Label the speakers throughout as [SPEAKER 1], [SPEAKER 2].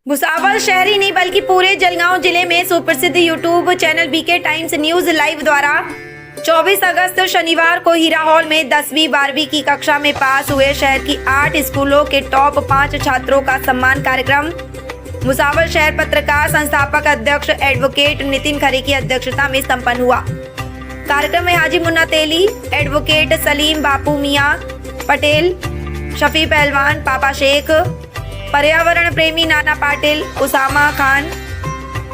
[SPEAKER 1] भुसावल शहर ही नहीं बल्कि पूरे जलगांव जिले में सुप्रसिद्ध YouTube channel BK times news live द्वारा 24 अगस्त शनिवार को हीरा हॉल में 10वीं 12वीं की कक्षा में पास हुए शहर की 8 स्कूलों के टॉप 5 छात्रों का सम्मान कार्यक्रम भुसावल शहर पत्रकार संस्थापक अध्यक्ष एडवोकेट नितिन खरे की अध्यक्षता में संपन्न हुआ। कार्यक्रम में हाजी मुन्ना तेली, एडवोकेट सलीम बापू मियां पटेल, शफी पहलवान, पापा शेख, पर्यावरण प्रेमी नाना पाटिल, उसामा खान,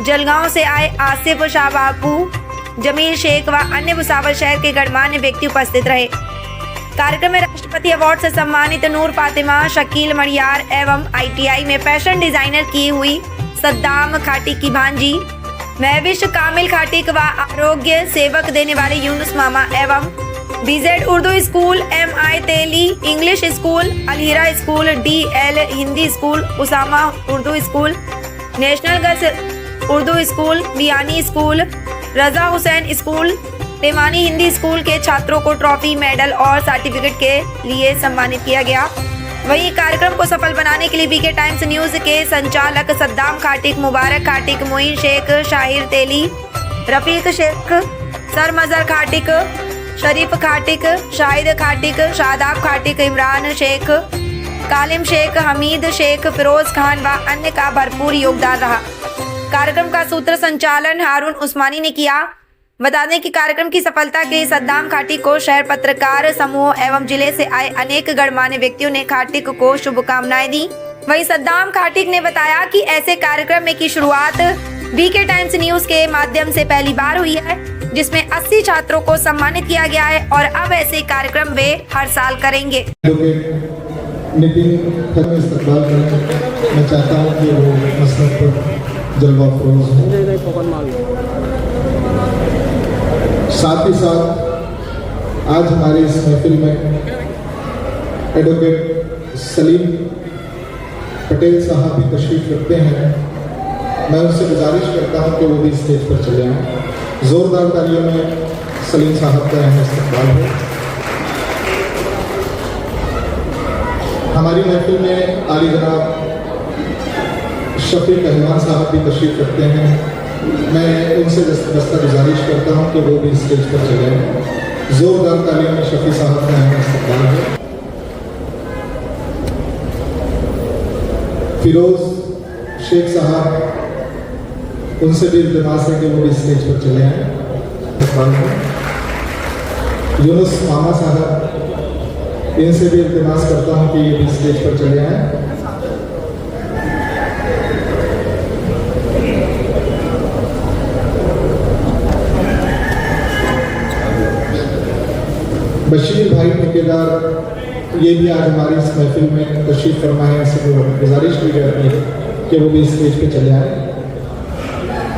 [SPEAKER 1] जलगांव से आए आसिफ शाह बापू, जमील शेख व अन्य भुसावल शहर के गणमान्य व्यक्ति उपस्थित रहे। कार्यक्रम में राष्ट्रपति अवार्ड से सम्मानित नूर फातिमा, शकील मड़ियार एवं ITI में फैशन डिजाइनर की हुई सद्दाम खाटिक की भांजी, महविश कामिल खाटिक व आरोग्य सेवक देने वाले यूनुस मामा एवं BZ Urdu school, MI Teli English school, Alhira school, DL Hindi school, Usama Urdu school, national girls Urdu school, Biyani school, Raza Hussain school, Temani Hindi school के छात्रों को ट्रॉफी, मेडल और सर्टिफिकेट के लिए सम्मानित किया गया। वहीं कार्यक्रम को सफल बनाने के लिए बीके टाइम्स न्यूज के संचालक सद्दाम खाटिक, मुबारक खाटिक, मोइन शेख, शाहिर तेली, रफीक शेख, सरमजर खाटिक, शरीफ खाटिक, शाहिद खाटिक, शादाब खाटिक, इमरान शेख, कालिम शेख, हमीद शेख, फिरोज खान व अन्य का भरपूर योगदान रहा। कार्यक्रम का सूत्र संचालन हारून उस्मानी ने किया। बता दें कि कार्यक्रम की सफलता के लिए सद्दाम खाटिक को शहर पत्रकार समूह एवं जिले से आए अनेक गणमान्य व्यक्तियों ने खाटिक को शुभकामनाएं दी। वहीं सद्दाम खाटिक ने बताया कि ऐसे कार्यक्रम में की शुरुआत बीके टाइम्स न्यूज के माध्यम से पहली बार हुई है, जिसमें 80 छात्रों को सम्मानित किया गया है और अब ऐसे कार्यक्रम वे हर साल करेंगे।
[SPEAKER 2] नितिन खरे इस्तकबाल करें। मैं चाहता हूँ कि वो मसरत पर जलवा फरोज हो। साथ ही साथ आज हमारे इस महफिल में एडवोकेट सलीम पटेल साहब भी तशरीफ रखते हैं। मैं उनसे गुजारिश करता हूँ कि वो भी स्टेज पर चले आएँ। जोरदार तालियों में सलीम साहब का यहाँ इस्तकबाल हो। हमारी महफिल में आली जनाब शफी पहलवान साहब भी तशरीफ रखते हैं। मैं उनसे दस्ता गुजारिश करता हूँ कि वो भी स्टेज पर चले आएँ। जोरदार तालियों में शफी साहब का यहाँ इस्तकबाल है। फिरोज शेख साहब, उनसे भी इल्तिमास है कि वो भी स्टेज पर चले आए। यूनुस मामा साहब, इनसे भी इल्तिमास करता हूँ कि ये भी स्टेज पर चले आए। बशीर भाई ठेकेदार, ये भी आज हमारी इस महफिल में तशरीफ फरमा है। इनसे गुजारिश की जाती है कि वो भी स्टेज पर चले आए।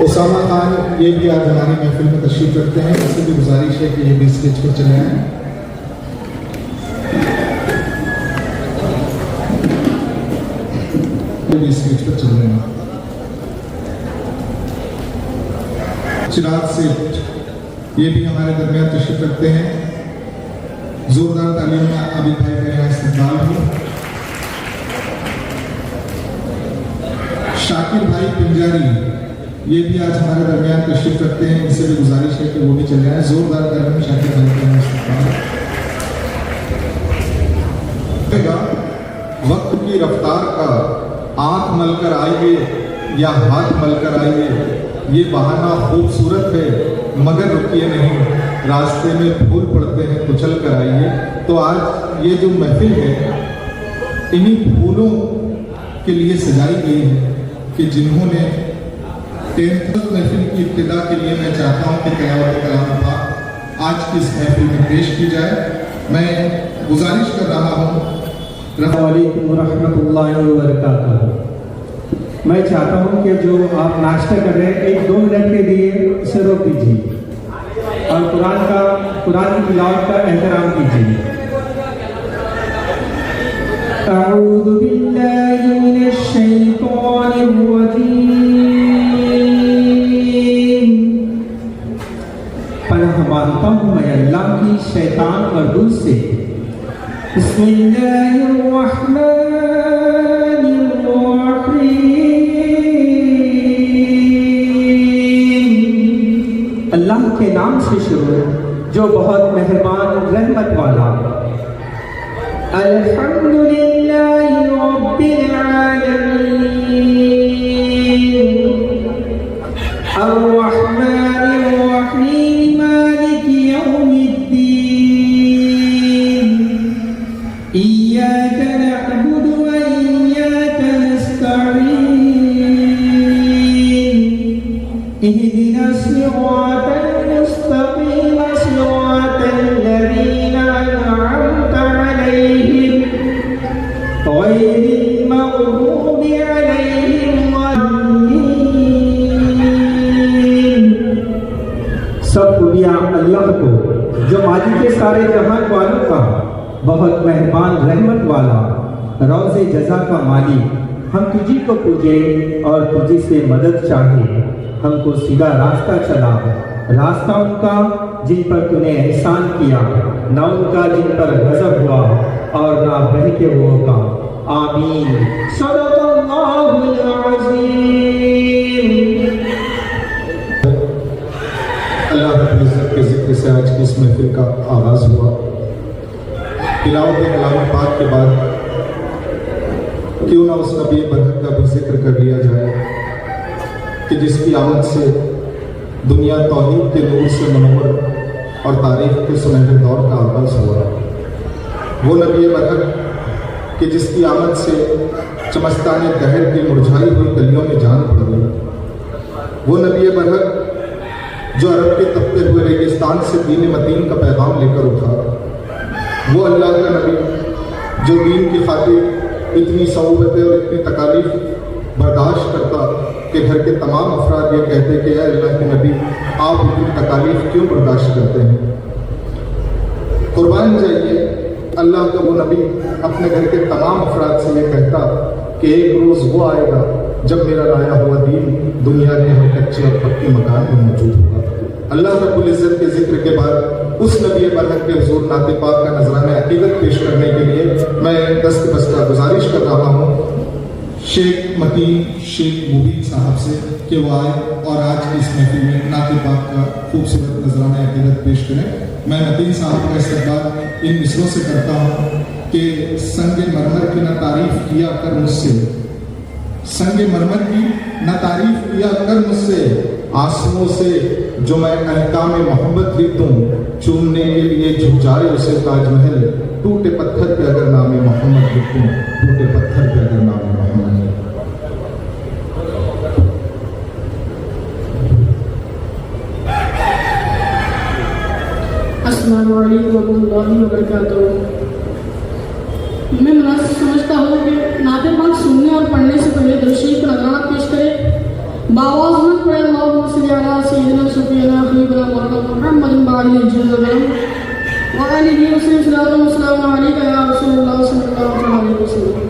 [SPEAKER 2] उसामा खान, ये भी आज हमारी महफिल में तशरीफ रखते हैं। इससे भी गुजारिश है कि ये भी स्टेज पर चले आए। ये भी स्टेज पर चल रहे हैं। चिराग सेठ, ये भी हमारे दरमियान तशरीफ रखते हैं। जोरदार तालियों में आबिद भाई का यहाँ इस्तकबाल हो। शाकिर भाई पिंजारी, ये भी आज हमारे दरमियान तशरीफ रखते हैं। इनसे भी गुजारिश है कि वो भी चले आए। जोरदार तालियों में शाकिर भाई का यहाँ इस्तकबाल। वक्त की रफ्तार का आंख मलकर आइए या हाथ मलकर आइए, ये बहाना खूबसूरत है मगर रुकिए नहीं, रास्ते में फूल पड़ते हैं कुचल कर आइए। तो आज ये जो महफिल है इन्हीं फूलों के लिए सजाई गई है कि जिन्होंने 10th महफिल की इब्तिदा के लिए मैं चाहता हूँ कि कलाम आज की इस महफिल में पेश की जाए। मैं गुजारिश कर रहा हूँ।
[SPEAKER 3] अस्सलामुअलैकुम रहमतुल्लाहि व बरकातहू। मैं चाहता हूँ कि जो आप नाश्ता कर रहे हैं 1-2 मिनट के लिए इसे रोक दीजिए और कुरान की तिलावत का एहतराम कीजिए। अऊज़ु बिल्लाहि मिनश शैतानिर रजीम। पनाह मांगता हूँ मैं अल्लाह की शैतान मरदूद से। बिस्मिल्लाहिर्रहमानिर्रहीम। नाम से शुरू जो बहुत मेहरबान रहमत वाला। अल्हम्दुलिल्लाहि रब्बिल आलमीन अर्रहमानिर रहीम मालिकि यौमिद्दीन इय्याका नअबुदु व इय्याका नस्तईन इहदिनास सिरातल मुस्तकीम सिरातल लज़ीना अन'अमता अलैहिम गैरिल मग़दूबि अलैहिम वलद्दीन। सब दुनिया अल्लाह को जो मालिक के सारे जहान वालों का बहुत मेहरबान रहमत वाला रोज़े जज़ा का मालिक, हम तुझी को पूजे और तुझी से मदद चाहे। हमको सीधा रास्ता चला, रास्ता उनका जिन पर तूने एहसान किया, ना उनका जिन पर गज़ब हुआ और ना बहके हुओं का। आमीन। सदक़ल्लाहुल अज़ीम।
[SPEAKER 2] अल्लाह रब्बुल इज़्ज़त के ज़िक्र से आज की इस महफिल का आगाज़ हुआ। तिलावत कलाम पाक के बाद क्यों ना उस नबी बरहक का भी जिक्र कर लिया जाए कि जिसकी आमद से दुनिया तौहीद के नूर से मनव्वर और तारीफ के सुनहरे दौर का आगाज़ हुआ। वो नबी बरहक कि जिसकी आमद से चमस्तान दहर की मुरझाई हुई कलियों में जान पड़ी। वो नबी बरहक जो अरब के तपते हुए रेगिस्तान से दीन मतीन का पैगाम लेकर उठा। वो अल्लाह का नबी जो दीन की खातिर इतनी सऊबतें और इतनी तकालीफ बर्दाश्त करता कि घर के तमाम अफराद ये कहते कि अल्लाह के नबी आप इतनी तकालीफ क्यों बर्दाश्त करते हैं। कुर्बान जाइए, अल्लाह का वो नबी अपने घर के तमाम अफराद से ये कहता कि एक रोज़ वो आएगा जब मेरा लाया हुआ दीन दुनिया के हर कच्चे और पक्के मकान में मौजूद होगा। अल्लाह रब्बुल इज़्ज़त के जिक्र के बाद उस नबी बरहक के हुज़ूर नाते पाक का नजराना अक़ीदत पेश करने के लिए मैं दस्त बस्ता गुजारिश कर रहा हूँ शेख मतीन शेख मुबीन साहब से कि वो आए और आज की इस महफिल में नाते पाक का खूबसूरत नजराना अक़ीदत पेश करें। मैं मतीन साहब का इस्तक़बाल इन मिसरों से करता हूँ कि संगे मरमर की न तारीफ किया कर मुझसे, संगे मरमर की न तारीफ किया कर मुझसे, आंसुओं से जो मैं अहकाम मोहब्बत लिख दूँ, चूमने के लिए झुक जाए उसे ताजमहल, टूटे पत्थर पे अगर नाम मोहम्मद लिख दूँ, टूटे पत्थर पे अगर नाम मोहम्मद।
[SPEAKER 4] अस्सलामु अलैकुम वरहमतुल्लाहि वबरकातुहू। मैं मुनासिब समझता हूँ कि नाते पाक सुनने और पढ़ने से पहले दर्शक को नजराना पेश करें। बावाज़ में पढ़े अल्लाहुम्मा सल्ली अला सय्यिदिना शफ़ीअना हबीबना मुहम्मदिन बारिल जज़लम व आलिहि व सल्लल्लाहु अलैहि या रसूलुल्लाह सल्लल्लाहु अलैहि वसल्लम।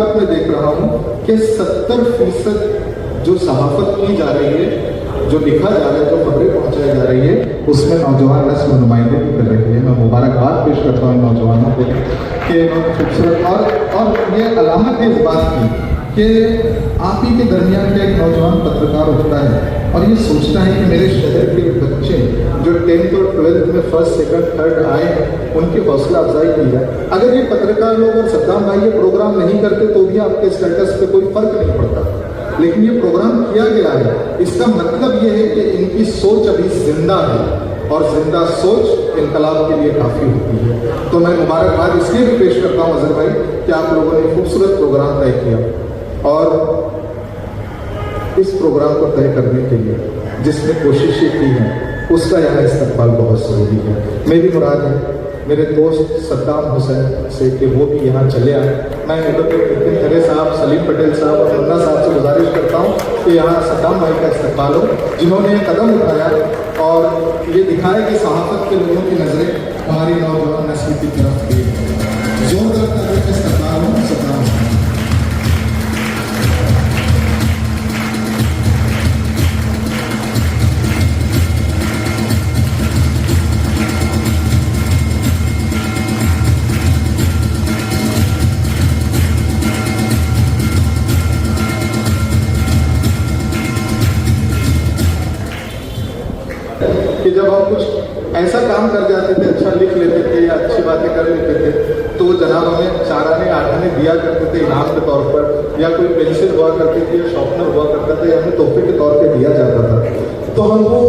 [SPEAKER 2] बात मैं देख रहा हूँ कि 70% जो सहाफत की जा रही है, जो लिखा जा रहा है, जो खबरें पहुंचाई जा रही है, उसमें नौजवान नस्ल नुमाइंदगी कर रही है। मैं मुबारकबाद पेश करता हूँ नौजवानों को कि इन्होंने खूबसूरत और ये अलामत है इस बात की कि आप ही के दरमियान का एक नौजवान पत्रकार उठता है और ये सोचता है कि मेरे शहर के बच्चे जो 10th और 12th में फर्स्ट सेकंड थर्ड आए हैं उनकी हौसला अफजाई की जाए। अगर ये पत्रकार लोग और सद्दाम भाई ये प्रोग्राम नहीं करते तो भी आपके स्टेटस पे कोई फर्क नहीं पड़ता, लेकिन ये प्रोग्राम किया गया है। इसका मतलब ये है कि इनकी सोच अभी जिंदा है और जिंदा सोच इनकलाब के लिए काफ़ी होती है। तो मैं मुबारकबाद इसलिए भी पेश करता हूँ अजहर भाई कि आप लोगों ने खूबसूरत प्रोग्राम तय किया और इस प्रोग्राम को तय करने के लिए जिसमें कोशिशें की हैं उसका यहाँ इस्तकबाल बहुत ज़रूरी है। मेरी मुराद है मेरे दोस्त सद्दाम हुसैन से कि वो भी यहाँ चले आए। मैं नितिन खरे साहब, सलीम पटेल साहब और मुन्ना साहब से गुजारिश करता हूँ कि यहाँ सद्दाम भाई का इस्तकबाल हो, जिन्होंने ये कदम उठाया और ये दिखाया कि सहाफत के लोगों की नज़रें हमारी नौजवान नस्ल की तरफ गई। जोरदार तारीफ का इस्तकबाल हो सद्दाम। कि जब हम कुछ ऐसा काम कर जाते थे, अच्छा लिख लेते थे या अच्छी बातें कर लेते थे, तो जनाब हमें चाराने आठाने दिया करते थे इनाम के तौर पर, या कोई पेंसिल हुआ करती थी या शॉर्पनर हुआ करता था या हमें तोहफे के तौर पे दिया जाता था। तो हम वो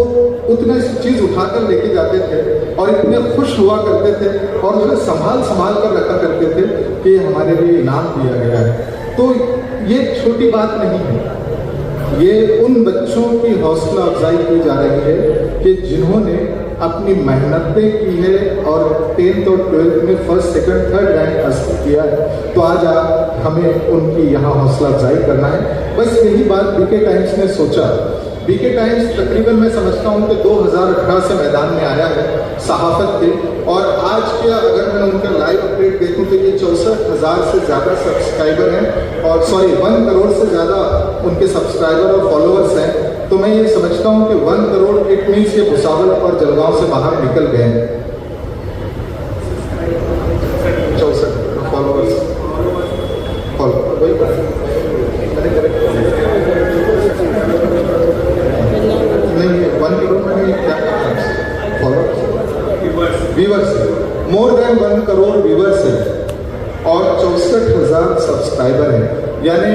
[SPEAKER 2] उतना चीज़ उठाकर लेके जाते थे और इतने खुश हुआ करते थे और उसे संभाल कर रखा करते थे कि हमारे लिए इनाम दिया गया है। तो ये छोटी बात नहीं है, ये उन बच्चों की हौसला अफजाई की जा रही है कि जिन्होंने अपनी मेहनतें की है और 10th और 12th में फर्स्ट सेकंड थर्ड रैंक हासिल किया है। तो आज हमें उनकी यहाँ हौसला अफजाई करना है। बस यही बात बीके टाइम्स ने सोचा। बीके टाइम्स तकरीबन मैं समझता हूँ कि 2018 से मैदान में आया है सहाफत के, और आज के अगर मैं उनका लाइव अपडेट देखूँ तो ये 64,000 से ज़्यादा सब्सक्राइबर हैं और 1 करोड़ से ज़्यादा उनके सब्सक्राइबर और फॉलोअर्स हैं। तो मैं ये समझता हूँ कि 1 करोड़ इट मीन्स ये भुसावल और जलगांव से बाहर निकल गए हैं। 64 followers viewers, more than 1 crore viewers है और 64,000 सब्सक्राइबर हैं। यानी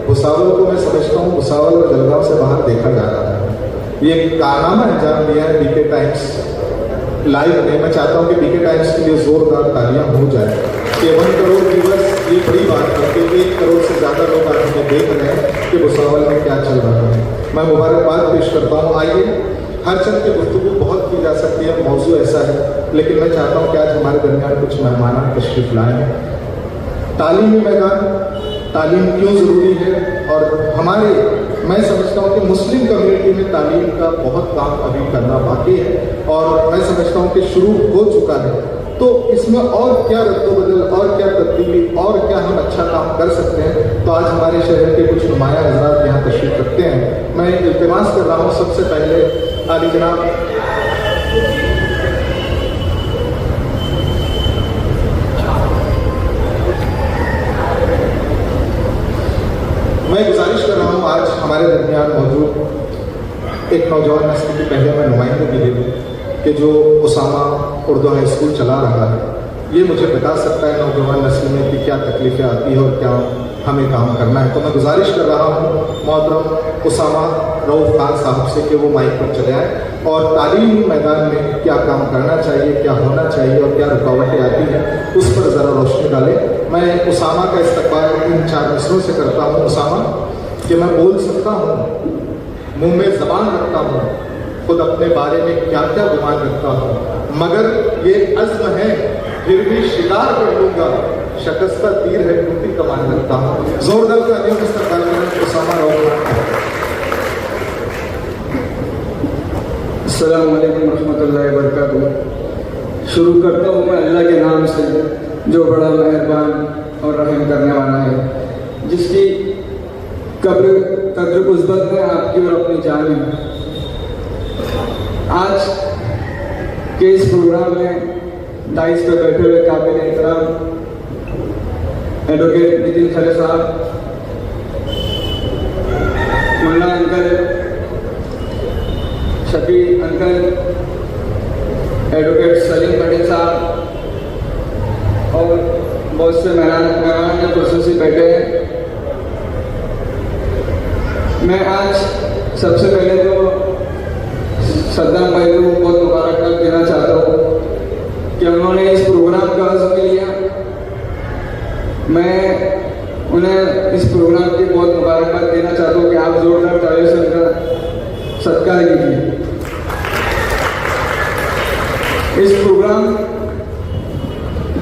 [SPEAKER 2] भुसावल को मैं समझता हूँ भुसावल और जलगांव से बाहर देखा जा रहा है। ये कारनामा अंजाम दिया है बीके टाइम्स लाइव ने। मैं चाहता हूँ कि बीके टाइम्स के लिए जोरदार तालियां हो जाए कि 1 करोड़ व्यूवर्स ये बड़ी बात है कि 1 करोड़ से ज़्यादा लोग आज हमें देख रहे हैं कि भुसावल में क्या चल रहा है। मैं मुबारकबाद पेश करता हूँ। आइए, हर चंद की गुफ्तगू बहुत की जा सकती है, मौजू ऐसा है, लेकिन मैं चाहता हूँ कि आज हमारे दरमियान कुछ मेहमान तशरीफ लाए हैं। तालीमी मैदान, तालीम क्यों ज़रूरी है और हमारे, मैं समझता हूँ कि मुस्लिम कम्युनिटी में तालीम का बहुत काम अभी करना बाकी है और मैं समझता हूँ कि शुरू हो चुका है। तो इसमें और क्या रद्दोबदल और क्या तब्दीली और क्या हम अच्छा काम कर सकते हैं, तो आज हमारे शहर के कुछ नुमाया हजरात यहाँ तशरीफ रखते हैं। मैं इल्तिमास कर रहा हूँ सबसे पहले आली जनाब मैं गुजारिश कर रहा हूँ आज हमारे दरमियान मौजूद एक नौजवान नस्ल की पहले मैं नुमाइंदगी दे दूँ कि जो उसामा उर्दू हाई स्कूल चला रहा है, ये मुझे बता सकता है नौजवान नस्ल में कि क्या तकलीफ़ें आती है और क्या हमें काम करना है। तो मैं गुजारिश कर रहा हूँ मोहतरम उसामा रऊफ खान साहब से कि वो माइक पर चले आए और तालीमी मैदान में क्या काम करना चाहिए, क्या होना चाहिए और क्या रुकावटें आती हैं उस पर ज़रा रोशनी डालें। मैं उसामा का इस्तकबाल इन 4 मिसरों से करता हूँ। उसामा, कि मैं बोल सकता हूँ, मुँह में ज़बान रखता हूँ, खुद अपने बारे में क्या क्या गुमान रखता हूँ, मगर ये अज़्म है फिर भी शिकार कर लूँगा, शकस्ता तीर है टूटी कमान रखता हूँ। जोरदार तालियों का इस्तकबाल करें उसामा रऊफ खान।
[SPEAKER 5] अस्सलामु अलैकुम रहमतुल्लाहि व बरकातुहू। शुरू करता हूँ मैं अल्लाह के नाम से जो बड़ा मेहरबान और रहम करने वाला है। जिसकी कब्र गुज़बत में आपकी और अपनी जान है। आज के इस प्रोग्राम में डाइस पे बैठे हुए काबिल एहतराम एडवोकेट नितिन खरे साहब, Munna uncle, Shafi uncle, advocate Salim Patel साहब और बहुत से मेहमान जो कुर्सी बैठे हैं। मैं आज सबसे पहले तो सद्दाम भाई को बहुत मुबारकबाद देना चाहता हूँ कि उन्होंने इस प्रोग्राम का आज़म लिया। मैं उन्हें इस प्रोग्राम की बहुत मुबारकबाद देना चाहता हूँ कि आप जोरदार तालियों से उनका सत्कार कीजिए। इस प्रोग्राम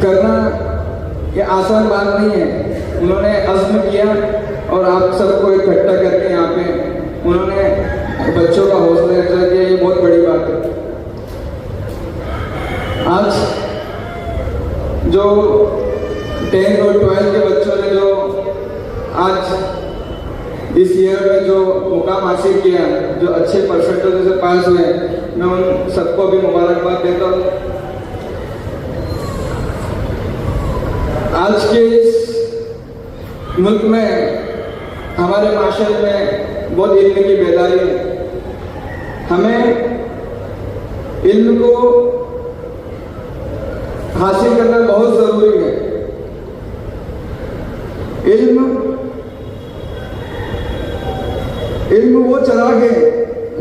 [SPEAKER 5] करना ये आसान बात नहीं है। उन्होंने अज़्म किया और आप सबको इकट्ठा करके यहाँ पे उन्होंने बच्चों का हौसला अफजाई किया, ये बहुत बड़ी बात है। आज जो 10 और 12 के बच्चों ने जो आज इस ईयर में जो मुकाम हासिल किया, जो अच्छे परसेंटेज से पास हुए, मैं उन सबको भी मुबारकबाद देता हूँ। आज के इस मुल्क में, हमारे माशरे में बहुत इल्म की बेदारी है। हमें इल्म को हासिल करना बहुत ज़रूरी है। इल्म वो चिराग है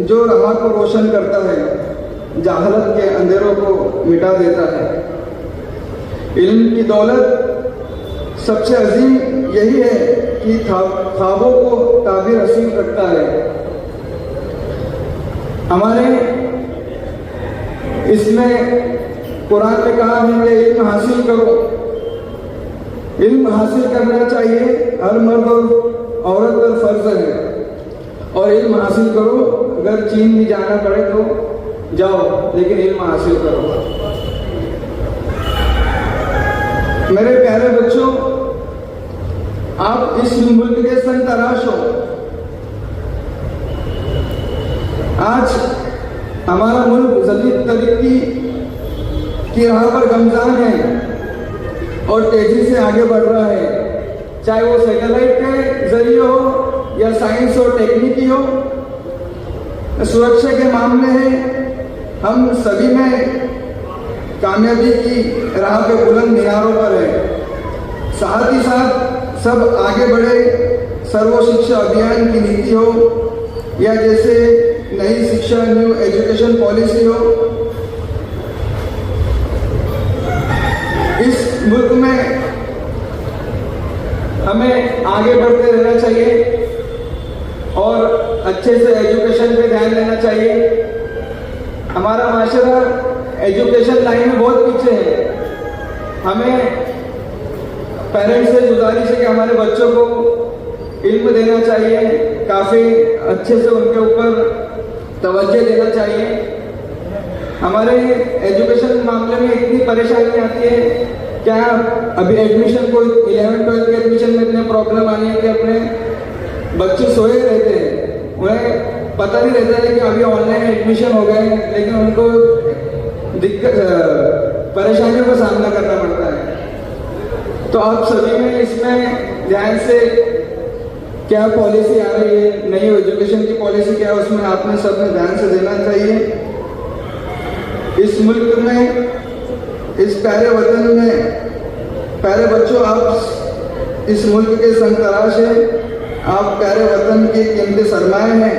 [SPEAKER 5] जो राह को रोशन करता है, जहालत के अंधेरों को मिटा देता है। इल्म की दौलत सबसे अजीम यही है कि ख्वाबों को ताबीर हसीन रखता है। हमारे इसमें कुरान में कहा है कि इल्म हासिल करो। इल्म हासिल करना चाहिए, हर मर्द और औरत पर फर्ज है। और इल्म हासिल करो, अगर चीन भी जाना पड़े तो जाओ, लेकिन इल्म हासिल करो। मेरे प्यारे बच्चों, आप इस मुल्क के संग तराश हो। आज हमारा मुल्क जदीद तरक्की की राह पर गमज़ान है और तेजी से आगे बढ़ रहा है, चाहे वो सैटेलाइट के जरिए हो या साइंस और टेक्निकी हो। सुरक्षा के मामले हैं, हम सभी में कामयाबी की राह पे बुलंद मीनारों पर है। साथ ही साथ सब आगे बढ़े। सर्व शिक्षा अभियान की नीति हो या जैसे नई शिक्षा, न्यू एजुकेशन पॉलिसी हो, इस मुल्क में हमें आगे बढ़ते रहना चाहिए और अच्छे से एजुकेशन पे ध्यान देना चाहिए। हमारा माशरा एजुकेशन लाइन में बहुत पीछे है। हमें पेरेंट्स से गुजारिश है कि हमारे बच्चों को इल्म देना चाहिए, काफ़ी अच्छे से उनके ऊपर तवज्जो देना चाहिए। हमारे एजुकेशन मामले में इतनी परेशानी आती है, क्या अभी एडमिशन को 11-12 के एडमिशन में इतने प्रॉब्लम आनी है कि अपने बच्चे सोए रहते हैं, उन्हें पता नहीं रहता है कि अभी ऑनलाइन एडमिशन हो गए, लेकिन उनको दिक्कत परेशानियों का सामना करना पड़ता है। तो आप सभी में इसमें ध्यान से क्या पॉलिसी आ रही है, नई एजुकेशन की पॉलिसी क्या है, उसमें आपने सब में ध्यान से देना चाहिए। इस मुल्क में, इस प्यारे वतन में, प्यारे बच्चों, आप इस मुल्क के संतराश हैं। आप प्यारे वतन के कीमती सरमाए हैं।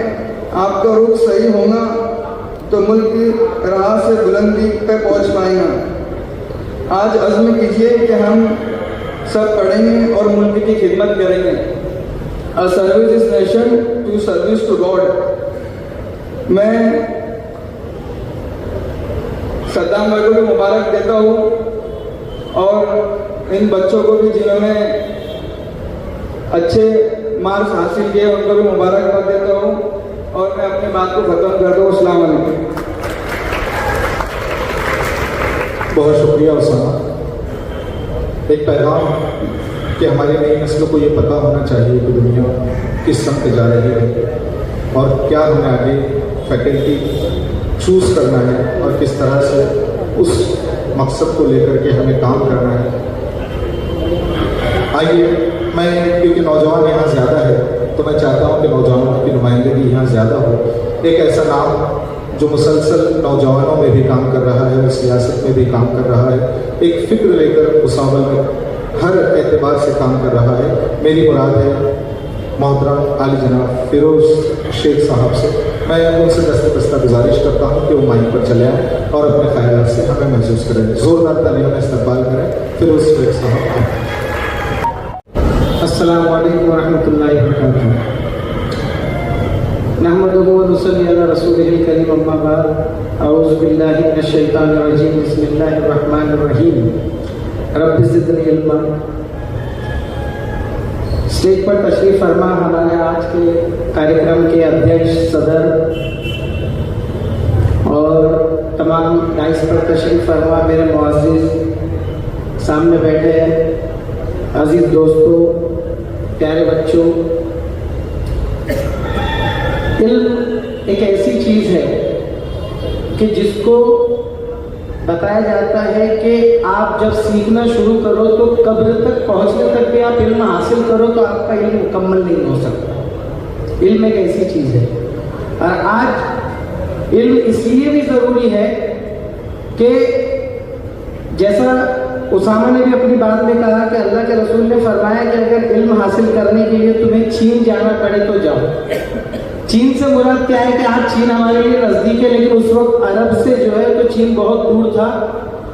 [SPEAKER 5] आपका रुख सही होगा तो मुल्क की राह से बुलंदी पे पहुंच पाएगा। आज अज़्म कीजिए कि हम सब पढ़ेंगे और मुल्क की खिदमत करेंगे। A service is nation to service to God. मैं सद्दाम भाई को भी मुबारक देता हूँ और इन बच्चों को भी जिन्होंने अच्छे मार्क्स हासिल किए उनको भी मुबारकबाद देता हूँ और मैं अपनी बात को ख़त्म करता हूँ। अस्सलाम वालेकुम।
[SPEAKER 2] बहुत शुक्रिया उसामा। एक पैगाम कि हमारी नई नस्लों को ये पता होना चाहिए कि दुनिया किस संग जा रही है और क्या हमें आगे फैकल्टी चूज़ करना है और किस तरह से उस मकसद को लेकर के हमें काम करना है। आइए, मैं क्योंकि नौजवान यहाँ ज़्यादा है तो मैं चाहता हूँ कि नौजवानों की नुमाइंदगी यहाँ ज़्यादा हो। एक ऐसा नाम जो मुसलसल नौजवानों में भी काम कर रहा है और सियासत में भी काम कर रहा है, एक फ़िक्र लेकर मुसावल में हर एतबार से काम कर रहा है। मेरी मुराद है मोहतरम आली जनाब फिरोज शेख साहब से। मैं उनसे दस्ता गुजारिश करता हूँ कि वो माइक पर चले आएँ और अपने ख्याल से हमें महसूस करें। ज़ोरदार तालियों में इस्तकबाल करें फिरोज शेख साहब।
[SPEAKER 3] अस्सलामु अलैकुम वरहमतुल्लाहि वबरकातुहू। नहमदुहु व नुसल्ली अला रसूलिहिल करीम, अम्मा बाद। अऊज़ु बिल्लाहि मिनश शैतानिर रजीम, बिस्मिल्लाहिर रहमानिर रहीम। रब्बि ज़िदनी इल्मा। स्टेज पर तशरीफ़ फरमा हमारे आज के कार्यक्रम के अध्यक्ष, सदर और तमाम डाइस पर तशरीफ़ फरमा मेरे मुअज़्ज़िज़ सामने बैठे अजीज़ दोस्तों, प्यारे बच्चों। इल्म एक ऐसी चीज़ है कि जिसको बताया जाता है कि आप जब सीखना शुरू करो तो कब्र तक पहुंचने तक भी आप इल्म हासिल करो तो आपका इल्म मुकम्मल नहीं हो सकता। इल्म एक ऐसी चीज़ है और आज इल्म इसलिए भी ज़रूरी है कि जैसा उसामा ने भी अपनी बात में कहा कि अल्लाह के रसूल ने फरमाया कि अगर इल्म हासिल करने के लिए तुम्हें चीन जाना पड़े तो जाओ। चीन से मुराद क्या है कि आज चीन हमारे लिए नज़दीक है, लेकिन उस वक्त अरब से जो है तो चीन बहुत दूर था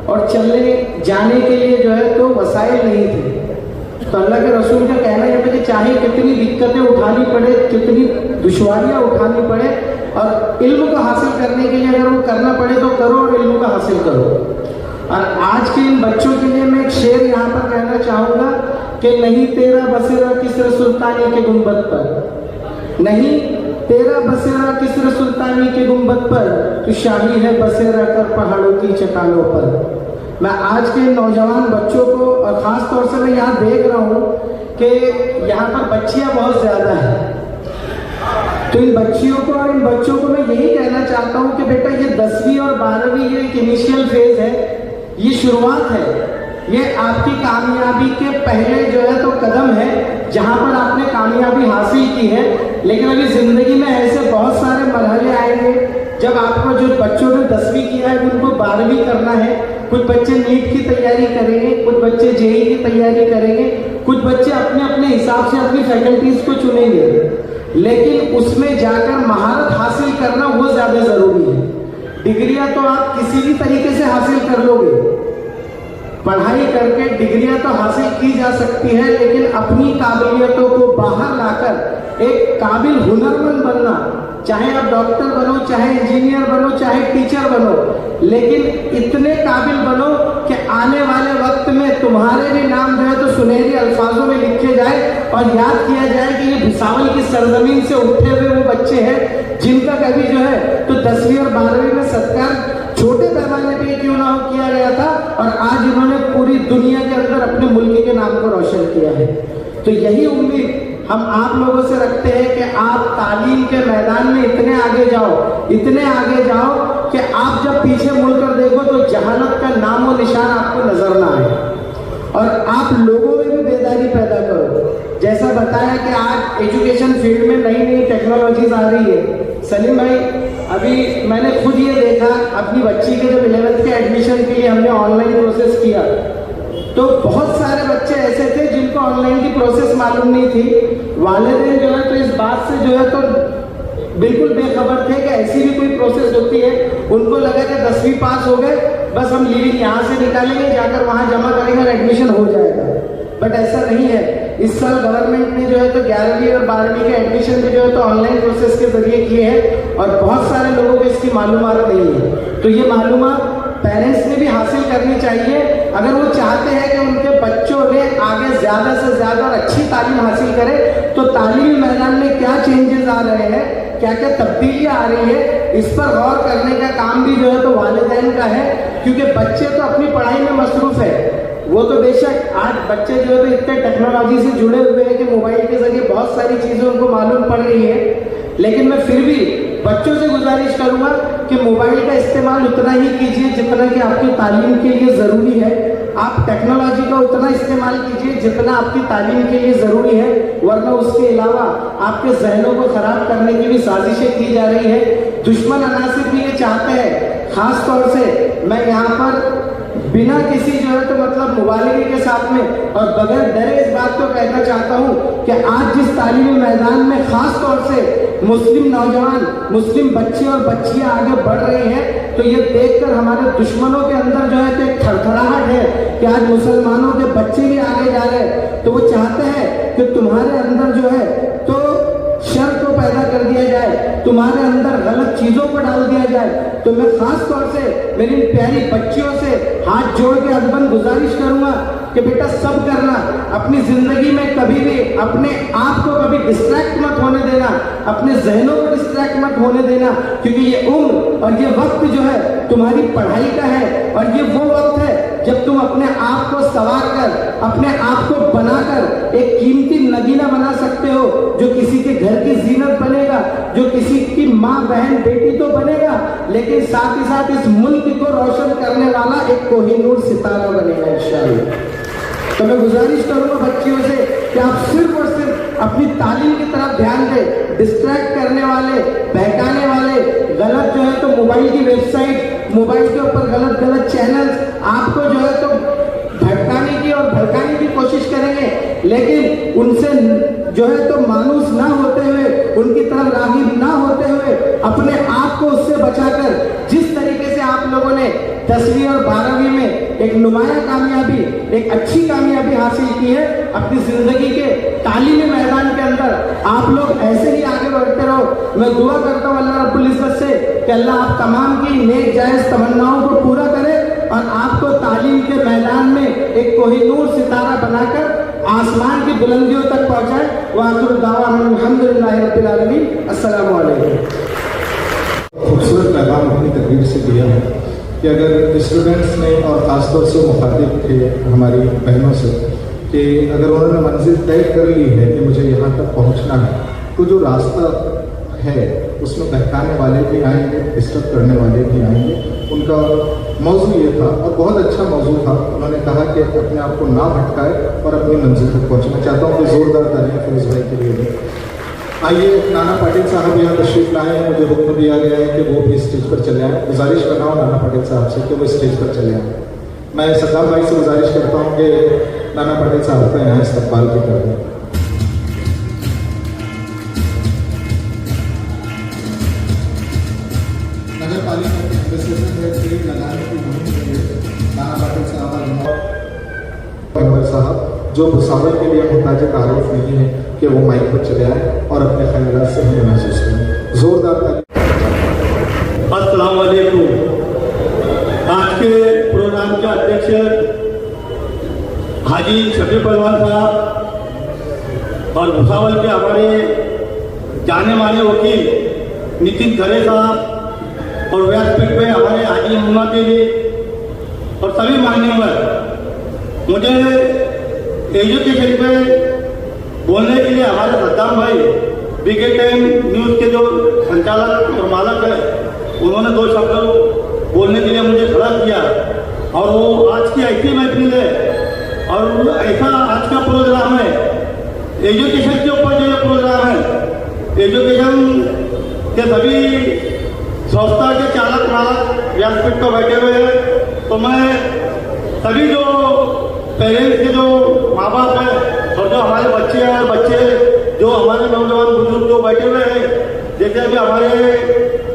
[SPEAKER 3] और चलने जाने के लिए जो है तो वसाइल नहीं थे। तो अल्लाह के रसूल का कहना यह है कि चाहे कितनी दिक्कतें उठानी पड़े, कितनी दुश्वारियाँ उठानी पड़े, और इल्म को हासिल करने के लिए अगर वो करना पड़े तो करो और इल्म को हासिल करो। और आज के इन बच्चों के लिए मैं एक शेर यहाँ पर कहना चाहूँगा कि नहीं तेरा बसेरा किस्र सुल्तानी के गुंबद पर, नहीं तेरा बसेरा किस्र सुल्तानी के गुंबद पर, तो शाही है बसेरा कर पहाड़ों की चट्टानों पर। मैं आज के नौजवान बच्चों को और ख़ास तौर से मैं यहाँ देख रहा हूँ कि यहाँ पर बच्चियाँ बहुत ज़्यादा हैं, तो इन बच्चियों को और इन बच्चों को मैं यही कहना चाहता हूँ कि बेटा ये 10वीं और 12वीं ये एक इनिशियल फेज़ है, ये शुरुआत है, ये आपकी कामयाबी के पहले जो है तो कदम है जहाँ पर आपने कामयाबी हासिल की है। लेकिन अभी ज़िंदगी में ऐसे बहुत सारे मरहले आएंगे जब आपको, जो बच्चों ने 10वीं किया है उनको 12वीं करना है। कुछ बच्चे नीट की तैयारी करेंगे, कुछ बच्चे जेईई की तैयारी करेंगे, कुछ बच्चे अपने अपने हिसाब से अपनी फैकल्टीज़ को चुनेंगे, लेकिन उसमें जाकर महारत हासिल करना वो ज़्यादा ज़रूरी है। डिग्रियां तो आप किसी भी तरीके से हासिल कर लोगे, पढ़ाई करके डिग्रियां तो हासिल की जा सकती है, लेकिन अपनी काबिलियतों को बाहर लाकर एक काबिल हुनरमंद बनना, चाहे आप डॉक्टर बनो, चाहे इंजीनियर बनो, चाहे टीचर बनो, लेकिन इतने काबिल बनो कि आने वाले वक्त में तुम्हारे भी नाम जो है तो सुनहरी अल्फाजों में लिखे जाए और याद किया जाए कि ये भुसावल की सरजमीन से उठे हुए वो बच्चे हैं जिनका कभी जो है तो 10वीं और 12वीं में सत्कार छोटे पैमाने पे क्यों ना हो किया गया था, और आज इन्होंने पूरी दुनिया के अंदर अपने मुल्क के नाम को रोशन किया है। तो यही उम्मीद हम आप लोगों से रखते हैं कि आप तालीम के मैदान में इतने आगे जाओ, इतने आगे जाओ कि आप जब पीछे मुड़कर देखो तो जहालत का नामो निशान आपको नजर ना आए, और आप लोगों में भी बेदारी पैदा करो। जैसा बताया कि आज एजुकेशन फील्ड में नई नई टेक्नोलॉजीज आ रही है। सलीम भाई, अभी मैंने खुद ये देखा, अपनी बच्ची के जब 11th के एडमिशन के लिए हमने ऑनलाइन प्रोसेस किया तो बहुत सारे बच्चे ऐसे थे जिनको ऑनलाइन की प्रोसेस मालूम नहीं थी। वालिदैन जो है तो इस बात से जो है तो बिल्कुल बेखबर थे कि ऐसी भी कोई प्रोसेस होती है। उनको लगा कि 10वीं पास हो गए, बस हम लीविंग यहाँ से निकालेंगे, जाकर वहाँ जमा करेंगे और एडमिशन हो जाएगा। बट ऐसा नहीं है। इस साल गवर्नमेंट ने जो है तो 11वीं और 12वीं के एडमिशन भी जो है तो ऑनलाइन प्रोसेस के जरिए किए हैं, और बहुत सारे लोगों को इसकी मालूमात नहीं है। तो ये मालूमात पेरेंट्स ने भी हासिल करनी चाहिए अगर वो चाहते हैं कि उनके बच्चों ने आगे ज़्यादा से ज़्यादा और अच्छी तालीम हासिल करें। तो तालीमी मैदान में क्या चेंजेस आ रहे हैं, क्या क्या तब्दीलियाँ आ रही है, इस पर गौर करने का काम भी जो है तो वालिदैन का है, क्योंकि बच्चे तो अपनी पढ़ाई में मसरूफ़ है।
[SPEAKER 6] वो तो बेशक आज बच्चे जो है तो इतने टेक्नोलॉजी से जुड़े हुए हैं कि मोबाइल के जरिए बहुत सारी चीज़ें उनको मालूम पड़ रही है, लेकिन मैं फिर भी बच्चों से गुजारिश करूंगा कि मोबाइल का इस्तेमाल उतना ही कीजिए जितना कि आपकी तालीम के लिए ज़रूरी है। आप टेक्नोलॉजी का उतना इस्तेमाल कीजिए जितना आपकी तालीम के लिए ज़रूरी है, वरना उसके अलावा आपके जहनों को ख़राब करने की भी साजिशें की जा रही है। दुश्मन अनासिर भी ये चाहते हैं, ख़ास तौर से मैं यहाँ पर बिना किसी जो है तो मतलब मुबालगे के साथ में और बगैर डरे इस बात को कहना चाहता हूँ कि आज जिस तालीमी मैदान में खास तौर से मुस्लिम नौजवान, मुस्लिम बच्चे और बच्चियां आगे बढ़ रही हैं, तो ये देखकर हमारे दुश्मनों के अंदर जो है तो एक थरथराहट है कि आज मुसलमानों के बच्चे भी आगे जा रहे हैं। तो वो चाहते हैं कि तुम्हारे अंदर जो है तो शर को पैदा कर दिया जाए, तुम्हारे अंदर गलत चीजों को डाल दिया जाए। तो मैं खास तौर से मेरी प्यारी बच्चियों से हाथ जोड़ के अदबन गुजारिश करूंगा कि बेटा सब करना, अपनी जिंदगी में कभी भी अपने आप को कभी डिस्ट्रैक्ट मत होने देना, अपने जहनों को डिस्ट्रैक्ट मत होने देना, क्योंकि ये उम्र और ये वक्त जो है तुम्हारी पढ़ाई का है और ये वो वक्त है जब तुम अपने आप को संवार कर, अपने आप को बनाकर एक कीमती नगीना बना सकते हो, जो किसी के घर की जीनत बनेगा, जो किसी की माँ बहन बेटी तो बनेगा, लेकिन साथ ही साथ इस मुल्क को रोशन करने वाला एक कोहिनूर सितारा बनेगा इंशाअल्लाह। तो मैं गुजारिश करूंगा बच्चियों से कि आप सिर्फ और सिर्फ अपनी तालीम की तरफ ध्यान दें। डिस्ट्रैक्ट करने वाले, बहकाने वाले गलत जो है तो मोबाइल की वेबसाइट, मोबाइल के ऊपर गलत गलत चैनल्स आपको जो है तो भटकाने की और भड़काने की कोशिश करेंगे, लेकिन उनसे जो है तो मानूस ना होते हुए, उनकी तरफ राग़िब ना होते हुए अपने आप को उससे बचाकर जिस तरीके से आप लोगों ने 10वीं और 12वीं में एक नुमाया कामयाबी, एक अच्छी कामयाबी हासिल की है, अपनी जिंदगी के तालीमी मैदान के अंदर आप लोग ऐसे ही आगे बढ़ते रहो। मैं दुआ करता हूँ अल्लाह रब्बुल इज़्ज़त से कि अल्लाह आप तमाम की नेक जायज़ तमन्नाओं को पूरा करे और आपको तालीम के मैदान में एक कोहिनूर सितारा बनाकर आसमान की बुलंदियों तक पहुँचाए। वाखिर दावाना अल्हम्दुलिल्लाहि रब्बिल आलमीन। अस्सलामु अलैकुम।
[SPEAKER 2] खूबसूरत पैगाम अपनी तकरीर से दिया है कि अगर स्टूडेंट्स ने और ख़ासतौर से मुखातिब थे हमारी बहनों से कि अगर उन्होंने मंजिल तय कर ली है कि मुझे यहाँ तक पहुँचना है, तो जो रास्ता है उसमें बहकाने वाले भी आएंगे, डिस्टर्ब करने वाले भी आएंगे। उनका मौजू ये था और बहुत अच्छा मौजू था। उन्होंने कहा कि अपने आप को ना भटकाए और अपनी मंजिल तक पहुँचना। चाहता हूँ कि ज़ोरदार तालियां फिरोज़ भाई के लिए भी। आइए नाना पाटिल साहब यहाँ तशरीफ लाए हैं। मुझे हुक्म दिया गया है कि वो भी स्टेज पर चले आए। गुजारिश कर रहा हूँ नाना पाटिल साहब से कि वो स्टेज पर चले आए। मैं सद्दाम भाई से गुजारिश करता हूँ कि नाना पाटिल साहब का यहाँ इस्तकबाल भी कर दें। नगर पालिका के एम्बेसडर में पेड़ लगाने की मुहिम के लिए नाना पाटिल साहब जो भुसावल के लिए मुहताज तारुफ नहीं है कि वो माइक पर चले आए और अपने ख्यालात से हमें महसूस करें। जोरदार
[SPEAKER 7] अस्सलाम वालेकुम। आज के प्रोग्राम के अध्यक्ष हाजी शफी पहलवान साहब और भुसावल के हमारे जाने माने वकील नितिन खरे साहब और व्यासपीठ में हमारे हाजी मोहम्मद अली और सभी मान्यवर, मुझे एजुकेशन पे बोलने के लिए हमारे सद्दाम भाई बीके टाइम न्यूज़ के जो संचालक और मालक है, उन्होंने 2 शब्द बोलने के लिए मुझे खड़ा किया। और वो आज की ऐसी महफिल है और ऐसा आज का प्रोग्राम है, एजुकेशन के ऊपर जो ये प्रोग्राम है, एजुकेशन के सभी संस्था के चालक मालक व्यासपीठ पर बैठे हुए हैं। तो मैं सभी जो पेरेंट्स के जो माँ बाप हैं और जो हमारे बच्चे हैं, बच्चे जो हमारे नौजवान बुजुर्ग जो बैठे हुए हैं, जैसे अभी हमारे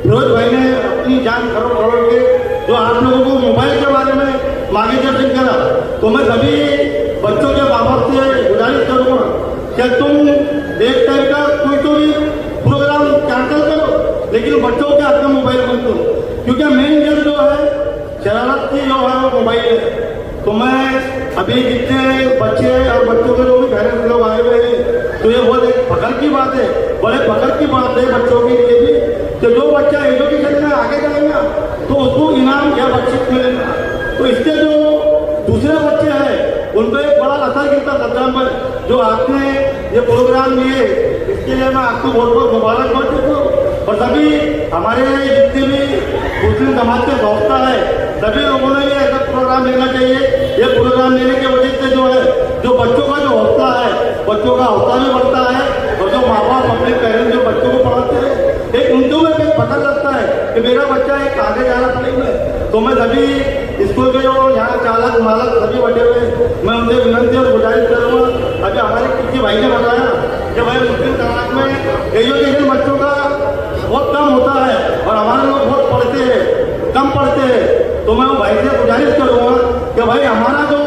[SPEAKER 7] फिरोज भाई ने अपनी जान खरोड़ के जो आप लोगों को मोबाइल के बारे में मार्गदर्शन करा, तो मैं सभी बच्चों के माँ बाप से गुजारिश करूँगा कि तुम एक टाइम का कोई तो भी प्रोग्राम कैंसिल करो, लेकिन बच्चों के हाथ में मोबाइल मत दो, क्योंकि मेन जल जो है शरारत की जो है वो मोबाइल है। तो मैं अभी जितने बच्चे और बच्चों के जो भी पेरेंट्स लोग आए हुए हैं, तो ये बहुत एक फख्र की बात है, बड़े फख्र की बात है बच्चों के लिए भी कि जो बच्चा एजुकेशन में आगे जाएगा तो उसको इनाम या बख्शिश मिलेगा। तो इसके जो दूसरे बच्चे हैं उन पर एक बड़ा असर गिरता सद्दाम पर। जो आपने ये प्रोग्राम लिए इसके लिए मैं आपको बहुत बहुत मुबारकबाद देता हूँ। और सभी हमारे जितने भी मुस्लिम समाज के दोस्ता है सभी लोगों ने ये ऐसा प्रोग्राम लेना चाहिए। ये प्रोग्राम लेने की वजह से जो है जो बच्चों का जो हौसला है बच्चों का हौसला भी बढ़ता है और जो माँ बाप अपने पेरेंट्स जो बच्चों को पढ़ाते हैं एक उनको में भी पता लगता है कि मेरा बच्चा एक आगे जा रहा है। तो मैं सभी स्कूल के जो यहाँ चालक मालक सभी बैठे हुए मैं उनसे विनंती और गुजारिश करूँगा। अभी हमारे किसी भाई ने बताया कि भाई मुस्लिम समाज में एजुकेशन बच्चों का बहुत कम होता है और हमारे लोग बहुत पढ़ते हैं कम पढ़ते हैं। तो मैं भाई से गुजारिश करूँगा कि भाई हमारा जो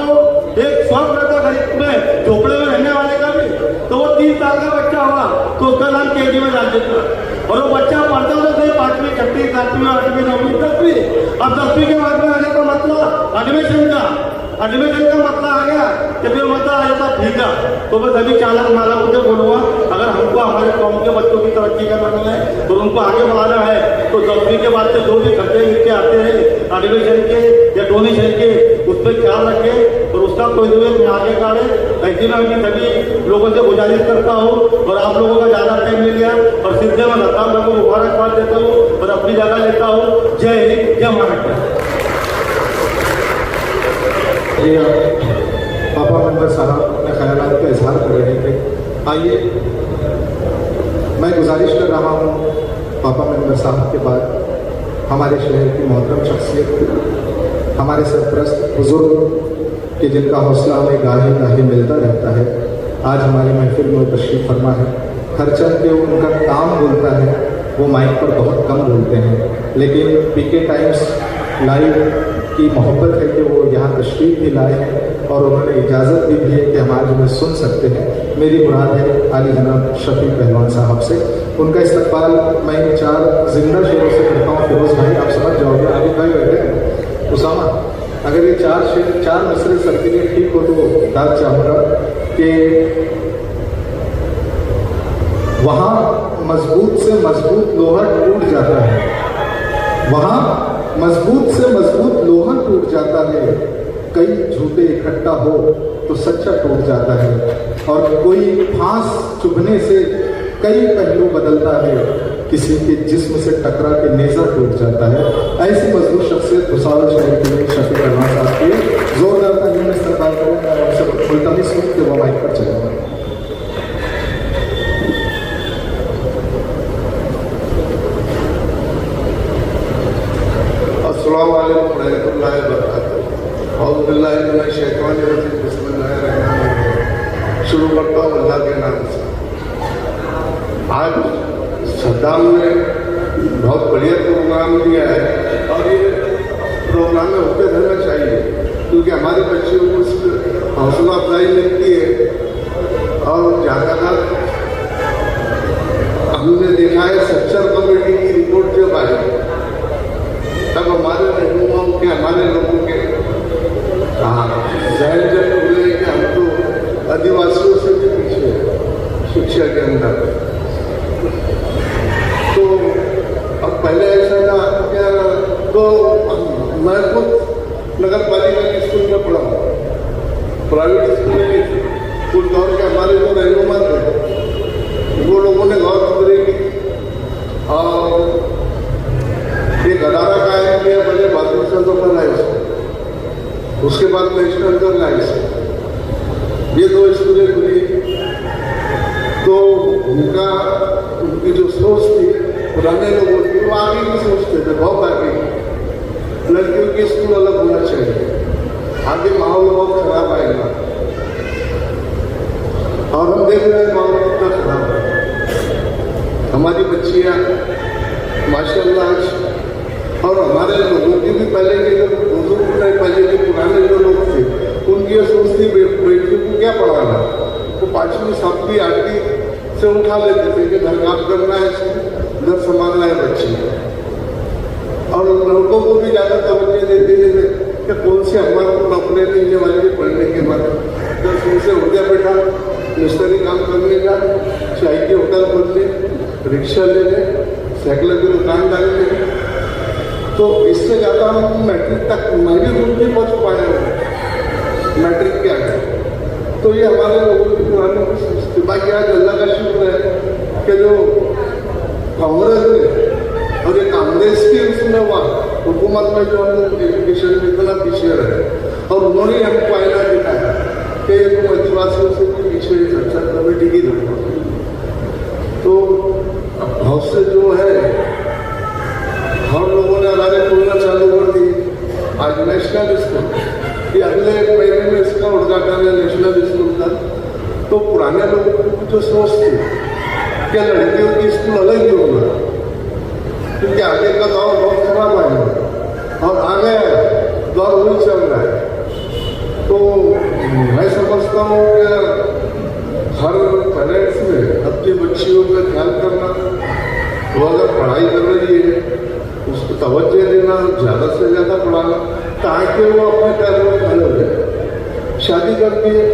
[SPEAKER 7] एक शौक रहता गरीब में झोपड़े में रहने वाले का भी तो वो 3 साल का बच्चा होगा तो उसका नाम केजी में डाल देता और वो बच्चा पढ़ता होता सही 5वीं 6वीं 7वीं 8वीं 9वीं 10वीं। अब 10वीं के बाद में आने का मतलब एडमिशन का मतलब आ गया कि फिर मतलब आ जाता फीका। तो मैं सभी चालक मालकों से बोलूँगा अगर हमको हमारे कौम के बच्चों की तरक्की करना है तो उनको आगे बढ़ाना है तो 10वीं के बाद से जो भी खर्चे मिलते आते हैं एडमिशन के या डोनेशन के उस पर ख्याल रखें और उसका कोई भी आगे काढ़े। ऐसी मैं भी सभी लोगों से गुजारिश करता हूँ और आप लोगों का ज़्यादा टाइम ले लिया और सिलसिले में लता लोगों को मुबारकबाद देता हूँ और अपनी जगह लेता हूँ। जय हिंद जय महाराष्ट्र।
[SPEAKER 2] जी पापा मेंबर साहब अपने ख्यालात का इजहार कर रहे थे। आइए मैं गुजारिश कर रहा हूँ पापा मेंबर साहब के बाद हमारे शहर की मोहतरम शख्सियत हमारे सरपरस्त बुजुर्ग कि जिनका हौसला हमें गाहे गाहे मिलता रहता है आज हमारी महफिल में तशरीफ फरमा है। हर चंद के उनका काम बोलता है वो माइक पर बहुत कम बोलते हैं लेकिन पीके टाइम्स लाइव की मोहब्बत है कि वो यहाँ तशरीफ भी लाए हैं और उन्होंने इजाज़त भी दी है कि हमारे में सुन सकते हैं। मेरी मुराद है आली जनाब शफी पहलवान साहब से। उनका इस्तकबाल मैं 4 जिंदा शेरों से करता हूँ। फिरोज भाई आप समझ जाओगे आबिद भाई बैठे हैं उसामा अगर ये 4 शेर 4 मसले सर के लिए ठीक हो तो दाद चाहूँगा कि वहाँ मजबूत से मजबूत लोहा टूट जाता है वहाँ मजबूत से मजबूत लोहा टूट जाता है। कई झूठे इकट्ठा हो तो सच्चा टूट जाता है और कोई फांस चुभने से कई पहलू बदलता है। किसी के जिस्म से टकरा के नेज़ा टूट जाता है। ऐसी मजबूत शख्सियत भुसावल शहर के लिए शफी पहलवान साहब के जोरदार तालियों में इस्तेमाल करें और उनसे मुल्तमिस हूँ कि वो माइक पर चलेंगे।
[SPEAKER 8] अस्सलाम वालेकुम रहमतुल्लाहि व बरकातहू। औज़ु बिल्लाहि मिनश शैतानिर रजीम। बिस्मिल्लाहिर रहमानिर रहीम। शुरू करता हूँ अल्लाह के नाम से। आज सद्दाम ने बहुत बढ़िया प्रोग्राम दिया है और ये प्रोग्राम में होते रहना चाहिए क्योंकि हमारे बच्चों को उसकी हौसला अफजाई मिलती है। और ज़्यादातर हमने देखा है सच्चर कमेटी की रिपोर्ट जब आई तब हमारे रहनुमाओं के हमारे लोगों के जहन जब खुले कि हम तो आदिवासियों से भी पीछे हैं शिक्षा के अंदर। तो अब पहले ऐसा था क्या तो मैं खुद नगर पालिका के स्कूल में पढ़ा हूँ प्राइवेट स्कूल में कुछ दौर के हमारे जो रहनुमा थे वो लोगों ने गौर खबरें की और एक अदारा कायम किया पहले बहादुर लोकल हाई उसके बाद नेशनल गर्ल हाई ये 2 स्कूलें खुली। तो उनकी जो सोच थी पुराने लोगों की वो आगे की सोचते थे बहुत आगे लड़कियों की स्कूल अलग होना चाहिए आगे माहौल बहुत खराब आएगा और हम देख रहे हैं माहौल कितना खराब है। हमारी बच्चियाँ माशाल्लाह और हमारे लोगों की भी पहले के जो बुजुर्ग थे पहले के पुराने जो लोग थे उनकी सोच थी बेटियों को क्या पढ़ाना वो 5वीं 7वीं 8वीं से उठा लेते थे कि घर काम करना है घर संभालना है बच्चे और लड़कों को भी ज़्यादा तवज्जो देते थे कि कौन से हमारे को नौकरी मिलने वाली है पढ़ने के बाद तो उनसे हो गया बेटा मिस्त्री काम करने का चाय के होटल खोलने रिक्शा लेने साइकिल की दुकान डालने। तो इससे ज़्यादा हम मैट्रिक तक मैं भी ग्रुप नहीं पहुँच पाया हूँ मैट्रिक के आगे। तो ये हमारे लोगों की पुरानी सोच थी। बाकी आज अल्लाह का शुक्र है कि जो कांग्रेस ने और ये कांग्रेस की उसमें हुआ हुकूमत में जो हम एजुकेशन में इतना पीछे रहे और उन्होंने हमको आईना दिखाया कि तुम आदिवासियों से भी पीछे चर्चा कमेटी की रखो। तो बहुत से जो है हम लोगों ने हमारे खोलना चालू कर दी। आज नेशनल स्कूल ये अगले एक महीने में इसका उद्घाटन है नेशनल स्कूल का। तो पुराने लोगों की जो सोच थी कि लड़कियों की स्कूल अलग ही होगा, क्योंकि आगे का दौर बहुत खराब आएगा और आगे दौर वही चल रहा है। तो मैं समझता हूँ कि हर पेरेंट्स में अपनी बच्चियों का ख्याल करना, वो अगर पढ़ाई कर रही है उसको तवज्जो देना, ज़्यादा से ज़्यादा पढ़ाना ताकि वो अपने पैरों में खड़े हो जाए। शादी करती है,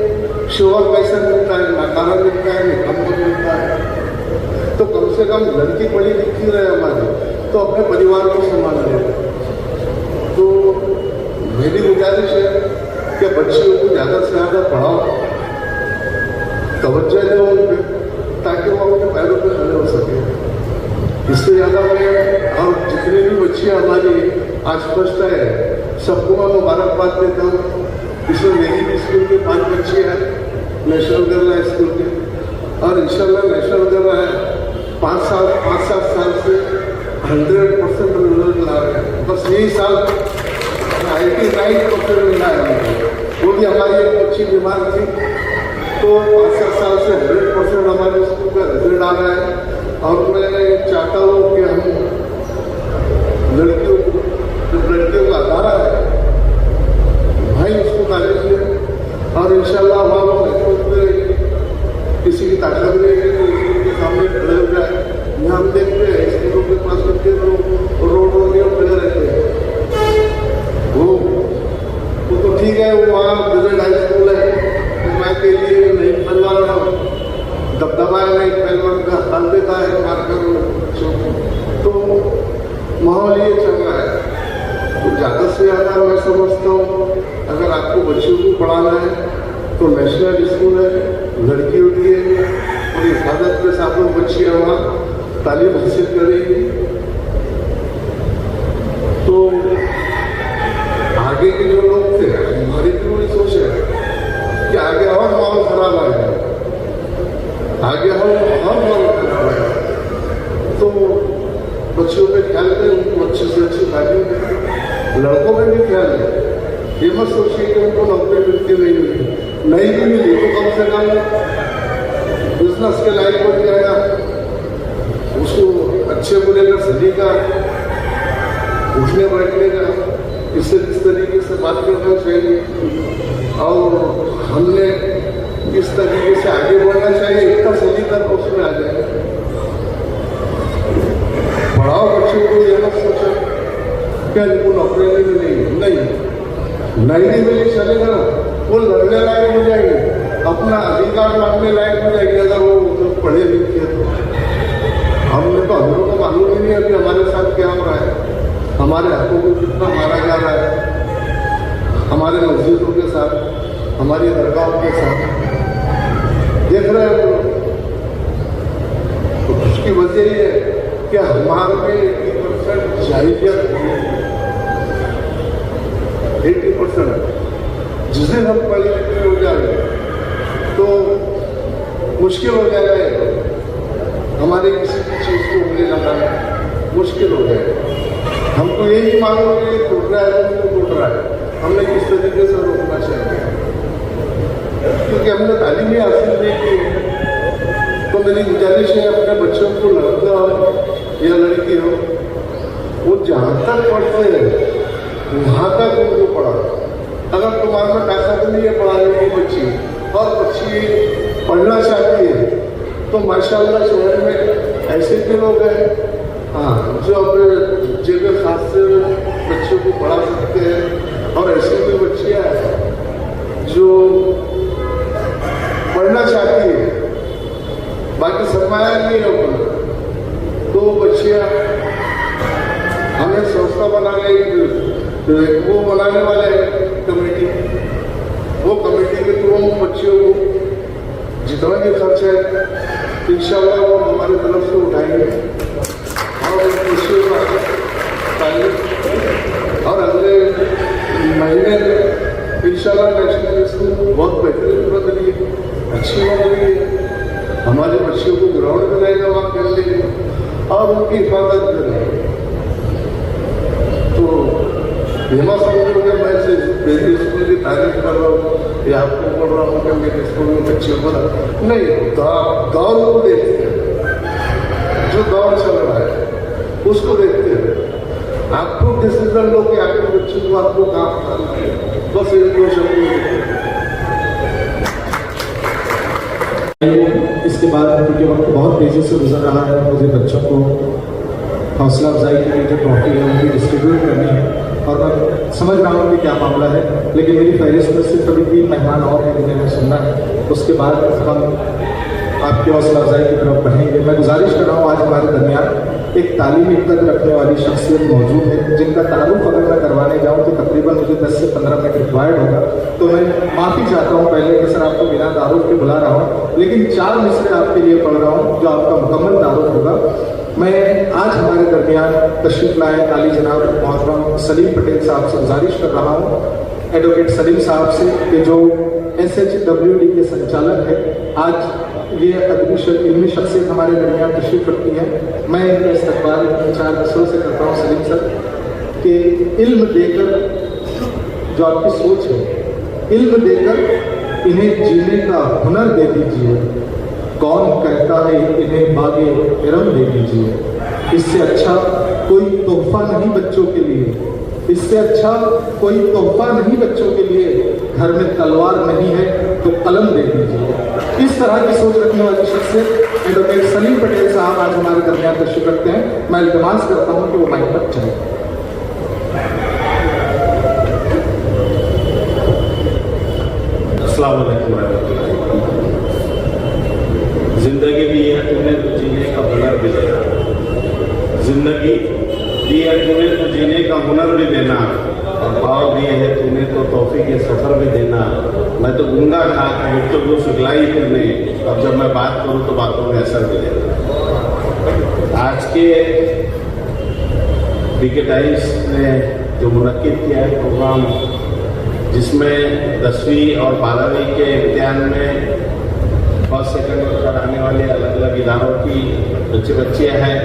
[SPEAKER 8] शोहर पैसा मिलता है, नकारा मिलता है, निकम्मा मिलता है, तो कम से कम लड़की पढ़ी लिखी रहे हमारी तो अपने परिवार को संभाल ले। तो मेरी गुजारिश है कि बच्चियों को ज़्यादा से ज़्यादा पढ़ाओ, तवज्जो दो उन पर, ताकि वो अपने पैरों पर खड़े हो सके। इससे ज़्यादा मैं और जितनी भी बच्चियाँ हमारी आज फर्स्ट है सबको मैं मुबारकबाद देता हूँ। इसमें मेरी भी स्कूल की 5 बच्चियाँ हैं, नेशनल गर्ल हाई स्कूल की, और इंशाल्लाह नेशनल गर्ल है 5-7 साल से 100% रिजल्ट ला रहे हैं। बस यही साल 99% मिला है। वो भी हमारी एक बच्ची बीमार थी, तो 5-7 साल से 100% हमारे स्कूल का रिजल्ट आ रहा है। और मैं चाहता हूँ कि हम लड़कियों का अदारा है भाई उसको तारीफ लें और इंशाल्लाह हम किसी की ताकत नहीं है तो स्कूल के सामने खड़े हो जाए। यहाँ हम देखते हैं स्कूलों के पास बच्चे तो रोड खड़े रहते हैं। वो तो ठीक है, वो वहाँ गवर्नमेंट हाई स्कूल है, तो मैं के लिए नहीं बनवा रहा हूँ, दबदबा है नहीं पहलवान का डाल देता है मारकर। तो माहौल ये चल रहा है। तो ज़्यादा से ज़्यादा मैं समझता हूँ अगर आपको बच्चों को पढ़ाना है तो नेशनल स्कूल है, लड़कियों की है और हिफाजत के साथ में बच्चियाँ वहाँ तालीम हासिल करेंगी। तो आगे के जो लोग थे हमारी पूरी सोच है कि आगे और माहौल खराब आएगा, आगे हम माहौल खराब आएगा। तो बच्चों पे ख्याल करें, उनको अच्छी से अच्छी तालीम दें। लड़कों में भी ख्याल है, ये मत सोचिए कि उनको नौकरी मिलती नहीं भी मिली तो कम से कम बिजनेस के लायक बन जाएगा, उसको अच्छे बुरे का सलीका, उठने बैठने का, इससे किस तरीके से बात करना चाहिए और हमने किस तरीके से आगे बढ़ना चाहिए, इतना सलीका तो उसमें आ जाएगा। पढ़ाओ बच्चों को, ये मत सोचो क्या इनको नौकरी नहीं मिली चलेगा, वो लड़ने लायक हो जाएंगे, अपना अधिकार मांगने लायक हो जाएंगे अगर वो पढ़े लिखे तो। हम लोग को मालूम ही नहीं अभी हमारे साथ क्या हो रहा है, हमारे हाथों को कितना मारा जा रहा है, हमारे मस्जिदों के साथ, हमारी दरगाहों के साथ देख रहे हैं हम लोग। तो उसकी वजह ये है कि हमारे में 80% जाहिलियत 80%। जिस दिन हम पढ़े लिखे हो जाएंगे तो मुश्किल हो जाएगा, हमारे किसी भी चीज़ को उंगली लगाना मुश्किल हो जाएगा। हमको यही मालूम है कि टूट रहा है तो टूट रहा है, हमने किस तरीके से रोकना चाहिए, क्योंकि हमने तालीम ही हासिल नहीं की। तो मेरी गुजारिश है अपने बच्चों को, लड़का हो या लड़की हो, वो जहाँ तक पढ़ते हैं वहाँ तक उनको पढ़ाओ। अगर तुम्हारे में ताकत नहीं है पढ़ाने की बच्ची और बच्ची पढ़ना चाहती है तो माशाल्लाह शहर में ऐसे भी लोग हैं जो अपने जगह खास से बच्चों को पढ़ा सकते हैं, और ऐसी भी बच्चियाँ हैं जो पढ़ना चाहती है, बाकी सरमाया नहीं है ऊपर, तो बच्चियाँ हमें संस्था बनाने वो बनाने वाले कमेटी वो कमेटी के थ्रू हम बच्चियों को जितना भी खर्च है इंशाल्लाह वो हमारी तरफ से उठाएंगे और उन बच्चियों का तालीम और अगले महीने में इंशाल्लाह नेशनल स्कूल बहुत बेहतरीन बन रही है, अच्छी बन रही है। हमारे बच्चियों को ग्राउंड में रहेगा वहाँ खेलने के लिए और उनकी हिफाजत करेंगे। तो हेमा समझोगे मैं मेरे स्कूल की तारीफ कर रहा हूँ या आपको बोल रहा हूँ कि मेरे स्कूल में बच्चे को नहीं, दौर को देखते हैं, जो दौर चल रहा है उसको देखते हैं। आपको डिसीजन लो कि आपके बच्चे को आपको काम करना है, बस एक दो शब्द।
[SPEAKER 3] इसके बाद क्योंकि वक्त बहुत तेज़ी से गुजर रहा है, मुझे बच्चों को हौसला अफजाई के लिए जो ट्रॉफी है उनकी डिस्ट्रीब्यूट करनी है और मैं समझ रहा हूँ कि क्या मामला है, लेकिन मेरी फहरिस्त में सिर्फ अभी 3 मेहमान और हैं जिन्हें हमें सुनना है। उसके बाद हम आपकी हौसला अफजाई की तरफ बढ़ेंगे। मैं गुजारिश कर रहा हूँ, आज हमारे दरमियान एक तालीमी कद रखने वाली शख्सियत मौजूद है जिनका तारुफ अगर मैं करवाने जाऊँ तो तकरीबन मुझे 10 से 15 मिनट रिक्वायर्ड होगा। तो मैं माफ़ी चाहता हूँ पहले कि सर आपको बिना तारुफ के बुला रहा हूँ, लेकिन 4 मिसरे आपके लिए पढ़ रहा हूँ जो आपका मुकम्मल तारुफ होगा। मैं आज हमारे दरमियान तशरीफ लाए आली जनाब मोहतरम सलीम पटेल साहब से गुजारिश कर रहा हूँ, एडवोकेट सलीम साहब से, कि जो SHWD के संचालक है, आज ये इल्मी शख्सियत हमारे दरमियान तशरीफ रखती है। मैं इनका इस्तकबाल 4 मिसरों से करता हूँ सलीम सर, कि इल्म देकर जो आपकी सोच है, इल्म देकर इन्हें जीने का हुनर दे दीजिए। कौन कहता है इन्हें बागे इरम दे दीजिए। इससे अच्छा कोई तोहफा नहीं बच्चों के लिए, इससे अच्छा कोई तोहफा नहीं बच्चों के लिए। घर में तलवार नहीं है तो कलम दे दीजिए। इस तरह की सोच रखने वाली शख्सियत एडवोकेट सलीम पटेल साहब आज हमारे दरमियान तशरीफ रखते हैं। मैं इल्तिमास करता हूँ कि वो माइक पर चले।
[SPEAKER 9] अस्सलाम वालेकुम। जिंदगी दी है तुमने तो जीने का हुनर भी देना, जिंदगी दी है तुमने तो जीने का हुनर भी देना, और पाव दिए है तुमने तो तौफीक के सफ़र भी देना। मैं तो गूंगा था गुफ्तगू सिखलाई तुमने, अब जब मैं बात करूँ तो बातों में असर भी देना। आज के बीके टाइम्स ने जो मुनक्किद किया है प्रोग्राम, जिसमें 10वीं और 12वीं के इम्तिहान में फर्स्ट सेकंड पर आने वाले अलग अलग इदारों की बच्चियाँ हैं,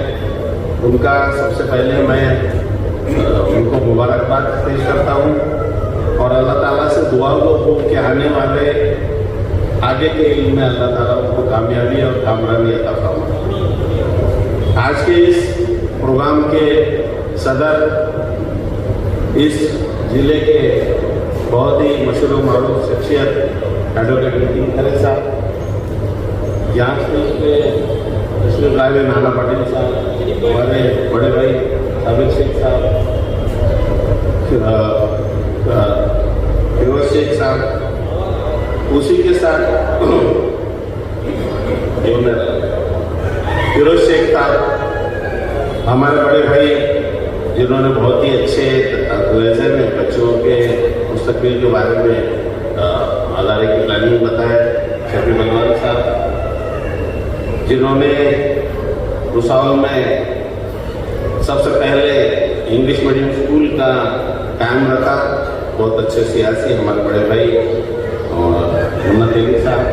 [SPEAKER 9] उनका सबसे पहले मैं उनको मुबारकबाद पेश करता हूँ और अल्लाह ताला से दुआ गो हो कि आने वाले आगे के इल्म में अल्लाह ताला उनको कामयाबी और कामरानी अता फरमाए। आज के इस प्रोग्राम के सदर, इस ज़िले के बहुत ही मशहूर व मारूफ शख्सियत एडवोकेट नितिन खरे साहब, यहाँ पे तशरीफ लाए नाना पाटिल साहब, हमारे बड़े भाई साबिर शेख साहब, फिरोज शेख साहब, उसी के साथ फिरोज शेख साहब हमारे बड़े भाई, जिन्होंने बहुत ही अच्छे वैसे में बच्चों के मुस्तकबिल के बारे में अदारे की प्लानिंग बताया। शफी बलवान साहब, जिन्होंने भुसावल में सबसे पहले इंग्लिश मीडियम स्कूल का कायम रखा, बहुत अच्छे सियासी हमारे बड़े भाई, और मोहम्मद अली साहब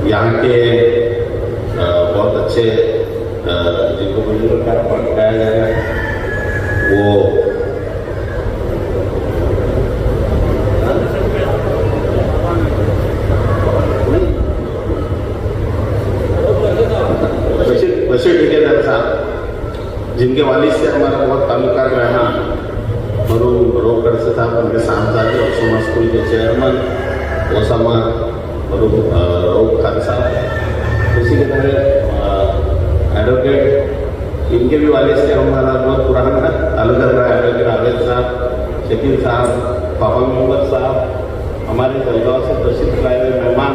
[SPEAKER 9] यहाँ के बहुत अच्छे, जिनको बुजुर्ग का पढ़ाया जाएगा वो बशीर ठेकेदार साहब, जिनके वालिद से हमारा बहुत ताल्लुकात रहा, मरूम रोकड़ से साहब, उनके साहबजादे ओसामा स्कूल के चेयरमैन ओसामा रोक खान साहब, उसी के तरह एडवोकेट, इनके भी वालिद से हमारा बहुत पुराना ताल्लुकात रहा, एडवोकेट आवेद साहब, शकील साहब, पापा मोहम्मद साहब, हमारे जलगांव से तशरीफ लाए हुए मेहमान,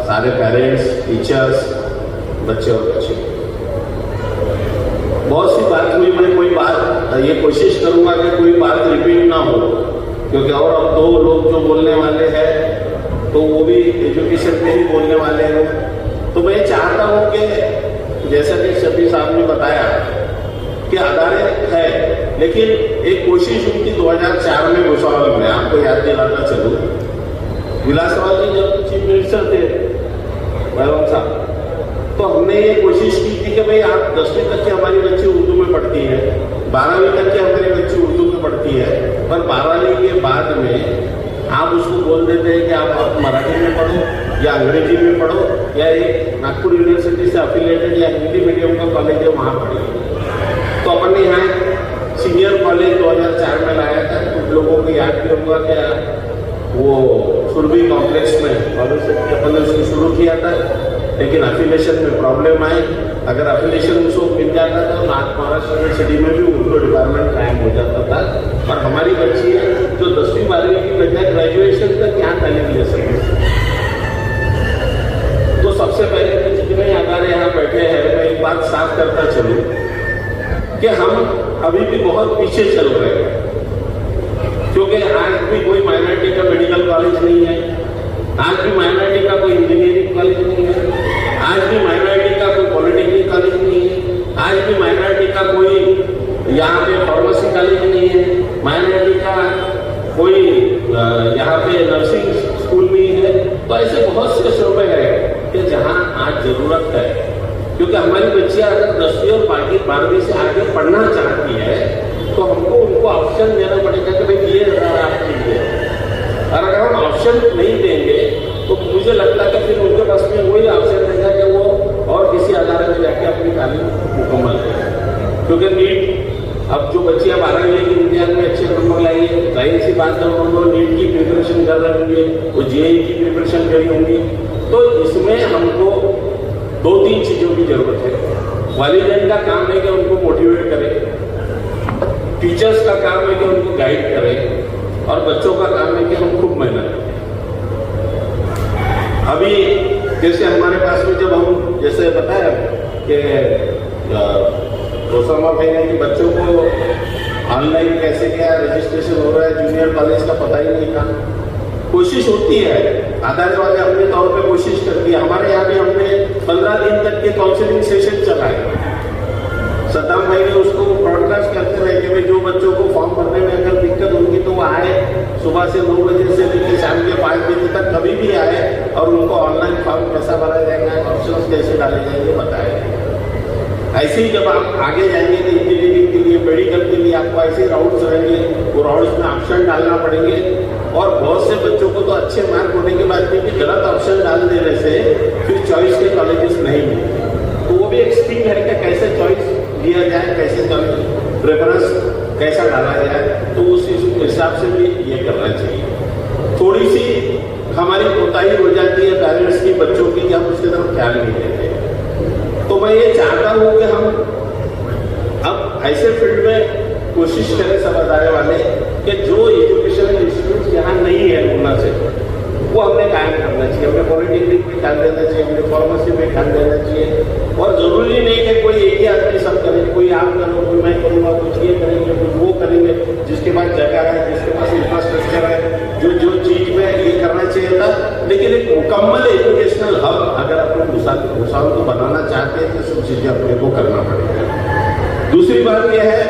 [SPEAKER 9] सारे पेरेंट्स, टीचर्स, बच्चे और बच्चे। बहुत सी बात हुई, मैं कोई बात ये कोशिश करूंगा कि कोई बात रिपीट ना हो, क्योंकि और अब 2 लोग जो बोलने वाले हैं तो वो भी एजुकेशन पे ही बोलने वाले हैं। तो मैं चाहता हूँ कि जैसा कि शफी साहब ने बताया कि अदारे है, लेकिन एक कोशिश हुई थी 2004 में भुसावल में, आपको याद दिलाता चलूँ, विलासवाल जी जब चीफ मिनिस्टर थे वैभव साहब, तो हमने ये कोशिश की थी कि भाई आप 10वीं तक की हमारी बच्ची उर्दू में पढ़ती है, 12वीं तक की हमारी बच्ची उर्दू में पढ़ती है, पर 12वीं के बाद में आप उसको बोल देते हैं कि आप मराठी में पढ़ो या अंग्रेजी में पढ़ो या एक नागपुर यूनिवर्सिटी से अफिलिएटेड या हिंदी मीडियम का कॉलेज है वहाँ पढ़िए। तो अपन ने यहाँ सीनियर कॉलेज 2004 में लाया था। कुछ लोगों को याद भी होगा कि वो सुरभि कॉम्प्लेक्स में कॉलेज से अपन ने उसको शुरू किया था, लेकिन अफिलिएशन में प्रॉब्लम आई। अगर अफिलिएशन उसको मिल जाता था तो महाराष्ट्र यूनिवर्सिटी में भी उर्दू डिपार्टमेंट कायम हो जाता था। और हमारी बच्ची है जो 10वीं 12वीं की बजाय ग्रेजुएशन तक यहाँ तालीम ले सके। तो सबसे पहले तो जितने अदारे यहाँ बैठे हैं, मैं एक बात साफ करता चलूँ कि हम अभी भी बहुत पीछे चल रहे हैं, क्योंकि आज भी कोई माइनॉरिटी का मेडिकल कॉलेज नहीं है, आज भी माइनॉरिटी का कोई इंजीनियरिंग कॉलेज नहीं है, आज भी माइनॉरिटी का कोई पॉलिटेक्निक कॉलेज नहीं है, आज भी माइनॉरिटी का कोई यहाँ पे फार्मेसी कॉलेज नहीं है, माइनॉरिटी का कोई यहाँ पे नर्सिंग स्कूल नहीं है। तो ऐसे बहुत से शोबे हैं कि जहाँ आज जरूरत है, क्योंकि हमारी बच्चियाँ अगर 10वीं और 12वीं से आगे पढ़ना चाहती है तो हमको उनको ऑप्शन देना पड़ेगा कि भाई ये आप कीजिए। और अगर हम ऑप्शन नहीं देंगे तो मुझे लगता है कि फिर उनके पास में वही ऑप्शन रहेगा कि वो और किसी अदारे में जाके अपनी तालीम मुकम्मल करें। क्योंकि नीट, अब जो बच्चियाँ 12वीं की इम्तिहान में अच्छे नंबर लाई है, जाहिर सी बात है उन्होंने नीट की प्रिपरेशन कर रहे होंगे, वो जेईई की प्रिपरेशन करी होंगी। तो इसमें हमको 2-3 चीज़ों की जरूरत है। वालिदैन का काम है कि उनको मोटिवेट करें, टीचर्स का काम है कि उनको गाइड करें, और बच्चों का काम है कि हम खूब मेहनत करें। अभी जैसे हमारे पास में जब हम जैसे बताया कि रोसामा भाई ने कि बच्चों को ऑनलाइन कैसे क्या रजिस्ट्रेशन हो रहा है, जूनियर कॉलेज का पता ही नहीं था। कोशिश होती है, अदारे वाले अपने तौर पे कोशिश करती है। हमारे यहाँ भी हमने 15 दिन तक के काउंसलिंग सेशन चलाए। सद्दाम भाई ने उसको ब्रॉडकास्ट करते रहे कि भाई जो बच्चों को फॉर्म भरने में अगर दिक्कत होगी तो वो आए, सुबह से 9 बजे से लेकर शाम के 5 बजे तक कभी भी आए, और उनको ऑनलाइन फॉर्म कैसा भरा जाएगा, ऑप्शंस कैसे डाले जाएंगे बताए। ऐसे ही जब आप आगे जाएंगे तो इंजीनियरिंग के लिए, मेडिकल के लिए आपको ऐसे राउंड्स रहेंगे, वो राउंड्स में ऑप्शन डालना पड़ेंगे। और बहुत से बच्चों को तो अच्छे मार्क होने के बाद भी गलत ऑप्शन डाल देने से फिर चॉइस के कॉलेजेस नहीं मिलते। तो वो भी एक स्कीम है कि कैसे चॉइस दिया जाए, कैसे प्रेफरेंस कैसा डाला जाए, तो उस हिसाब से भी ये करना चाहिए। थोड़ी सी हमारी कोताही हो जाती है पेरेंट्स की बच्चों की कि हम उसकी तरफ ख्याल नहीं देते। तो मैं ये चाहता हूँ कि हम अब ऐसे फील्ड में कोशिश करें सब अदारे वाले कि जो एजुकेशनल इंस्टीट्यूट यहाँ नहीं है होना से, वो हमने कायम करना चाहिए। हमें पॉलिटेक्निक में ध्यान देना चाहिए, हमें फार्मेसी में ध्यान देना चाहिए। और जरूरी नहीं कि कोई एक ही आदमी सब करे, कोई आप करो, कोई मैं करूँगा, कुछ ये करेंगे, कुछ वो करेंगे। जिसके पास जगह है, जिसके पास इंफ्रास्ट्रक्चर है, जो चीज में ये करना चाहिए था। लेकिन एक मुकम्मल एजुकेशनल हब अगर अपने भुसावल को बनाना चाहते हैं तो सब चीजें अपने को करना पड़ेगा। दूसरी बात यह है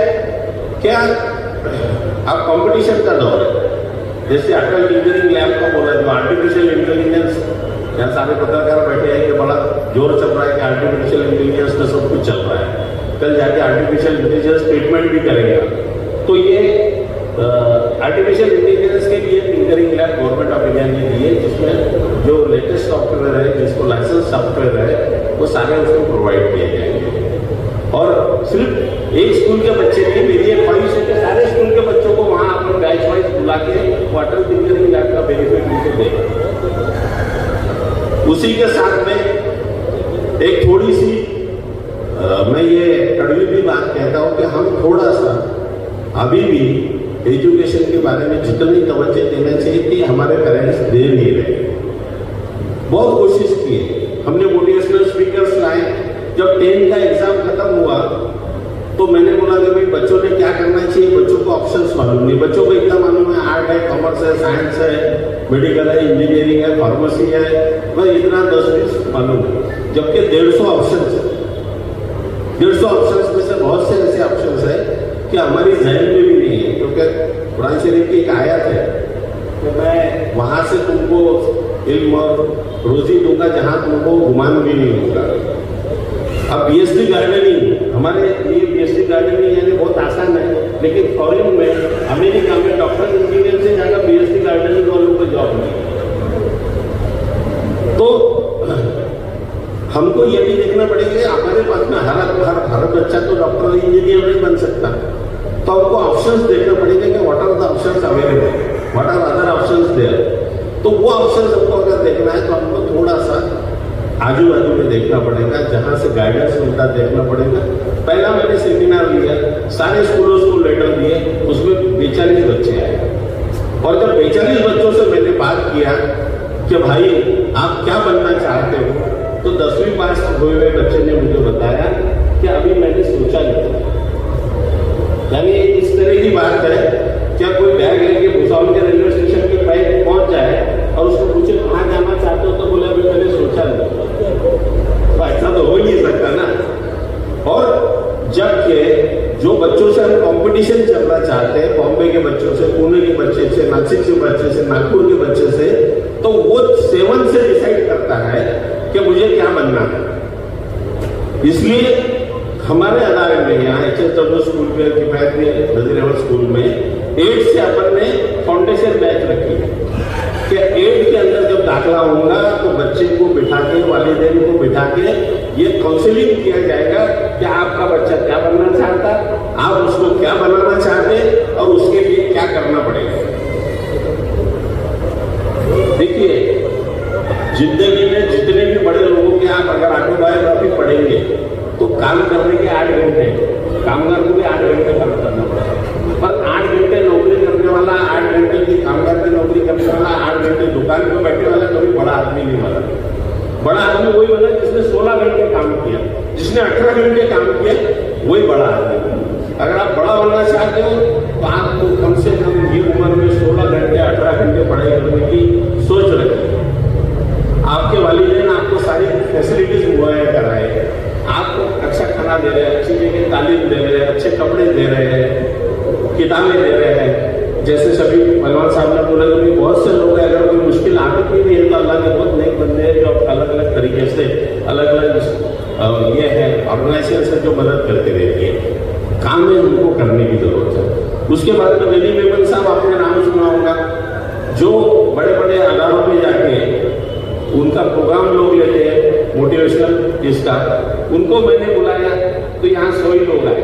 [SPEAKER 9] क्या, अब कंपटीशन का दौर है। जैसे अटल इंजीनियरिंग लैब का बोला, जो आर्टिफिशियल इंटेलिजेंस, यहाँ सारे पत्रकार बैठे हैं कि बड़ा जोर चल रहा है कि आर्टिफिशियल इंटेलिजेंस में सब कुछ चल रहा है, कल जाके आर्टिफिशियल इंटेलिजेंस ट्रीटमेंट भी करेगा। तो ये आर्टिफिशियल इंटेलिजेंस के लिए tinkering lab government of India ने दी है, जिसमें जो लेटेस्ट सॉफ्टवेयर है, जिसको लाइसेंस सॉफ्टवेयर है, वो सारे उसको प्रोवाइड किए जाएंगे। और सिर्फ एक स्कूल के बच्चे नहीं, मेरी एक ख्वाहिश है कि सारे स्कूल के बच्चों को वहाँ अपन बैच वाइज बुला के वाटर टिंकरिंग लैब का बेनिफिट उनको दें। उसी के साथ में एक थोड़ी सी मैं ये कड़वी भी बात कहता हूँ कि हम थोड़ा सा अभी भी एजुकेशन के बारे में जितनी तवज्जो देना चाहिए कि हमारे पेरेंट्स दे नहीं रहे। बहुत कोशिश की, हमने मोटिवेशनल स्पीकर्स लाए। जब 10th का एग्जाम खत्म हुआ तो मैंने बोला कि भाई बच्चों ने क्या करना चाहिए, बच्चों को ऑप्शंस मालूम नहीं, बच्चों को इतना मालूम है आर्ट है, कॉमर्स है, साइंस है, मेडिकल है, इंजीनियरिंग है, फार्मेसी है, बस इतना 10-20 मालूम है, जबकि 150 ऑप्शंस है। 150 ऑप्शंस में से बहुत से ऐसे ऑप्शंस है कि हमारी जहन में भी नहीं है, क्योंकि कुरान शरीफ की एक आयत है कि मैं वहाँ से तुमको इल्म और रोजी दूंगा जहाँ तुमको गुमान भी नहीं होगा। अब बीएससी गार्डनिंग हमारे लिए बीएससी गार्डनिंग यानी बहुत आसान है, लेकिन फॉरेन में अमेरिका में डॉक्टर इंजीनियर से ज़्यादा बीएससी गार्डनिंग वालों को जॉब नहीं। तो हमको ये भी देखना पड़ेगा हमारे पास में हर बच्चा तो डॉक्टर इंजीनियर नहीं बन सकता, तो हमको ऑप्शंस देखना पड़ेगा कि what are the options available, what are other options there. तो वो ऑप्शंस हमको अगर देखना है तो हमको थोड़ा सा आजू बाजू में देखना पड़ेगा, जहाँ से गाइडेंस मिलता देखना पड़ेगा। पहला मैंने सेमिनार लिया, सारे स्कूलों को लेटर दिए, उसमें 42 बच्चे आए, और जब 42 बच्चों से मैंने बात किया कि भाई आप क्या बनना चाहते हो, तो 10वीं पास हुए हुए बच्चे ने मुझे बताया कि अभी मैंने सोचा नहीं। यानी इस तरह की बात है, क्या कोई बैग लेके भुसावल के रेलवे स्टेशन पे बैग पहुंच जाए और उसको पूछे कहाँ जाना चाहते हो, तो बोले अभी मैंने सोचा नहीं। तो ऐसा तो हो ही नहीं सकता ना। और जबकि जो बच्चों से हम कंपटीशन चलना चाहते हैं, बॉम्बे के बच्चों से, पुणे के बच्चे से, नासिक के बच्चे से, नागपुर के बच्चे से, तो वो 7 से डिसाइड करता है कि मुझे क्या बनना है। इसलिए हमारे अदारे में यहाँ HSW स्कूल में, किफायत में, नजीर अहमद स्कूल में 8 से अपन ने फाउंडेशन बैच रखी है कि 8 के अंदर जब दाखिला होगा तो बच्चे को बिठा के, वालिदैन को बिठा के ये काउंसलिंग किया जाएगा कि आपका बच्चा क्या बनना चाहता, आप उसको क्या बनाना चाहते और उसके लिए क्या करना पड़ेगा। देखिए, जिंदगी में जितने भी बड़े लोगों के आप अगर ऑटोबायोग्राफी पढ़ेंगे तो काम करने के 8 घंटे, कामगार को भी 8 घंटे काम करना पड़ेगा, पर 8 घंटे नौकरी करने वाला, 8 घंटे की कामगार की नौकरी करने वाला, 8 घंटे दुकान पर बैठने वाला कभी बड़ा आदमी नहीं बना। बड़ा आदमी वही बना जिसने 16 घंटे काम किया, जिसने 18 घंटे काम किया, वही बड़ा आदमी। अगर आप बड़ा बनना चाहते हो तो आपको कम से कम ये उम्र में 16 घंटे 18 घंटे पढ़ाई करने की सोच रखिए। आपके वालिदैन आपको सारी फैसिलिटीज मुहैया कराए, आपको अच्छा खाना दे रहे हैं, अच्छी जगह तालीम दे रहे हैं, अच्छे कपड़े दे रहे हैं, किताबें दे रहे हैं। जैसे सभी पहलवान साहब ने बोला कि बहुत से लोग हैं, अगर कोई मुश्किल आदत भी नहीं है तो अल्लाह के बहुत नेक बंदे हैं जो अलग अलग तरीके से अलग अलग ये है ऑर्गेनाइजेशन से जो मदद करते रहती है। काम में उनको करने की जरूरत है। उसके बाद में नदीम मेमन साहब आपने नाम सुना होगा, जो बड़े बड़े अदारों में जाके उनका प्रोग्राम लोग लेते हैं मोटिवेशनल इसका, उनको मैंने बुलाया तो यहाँ 100 ही लोग आए।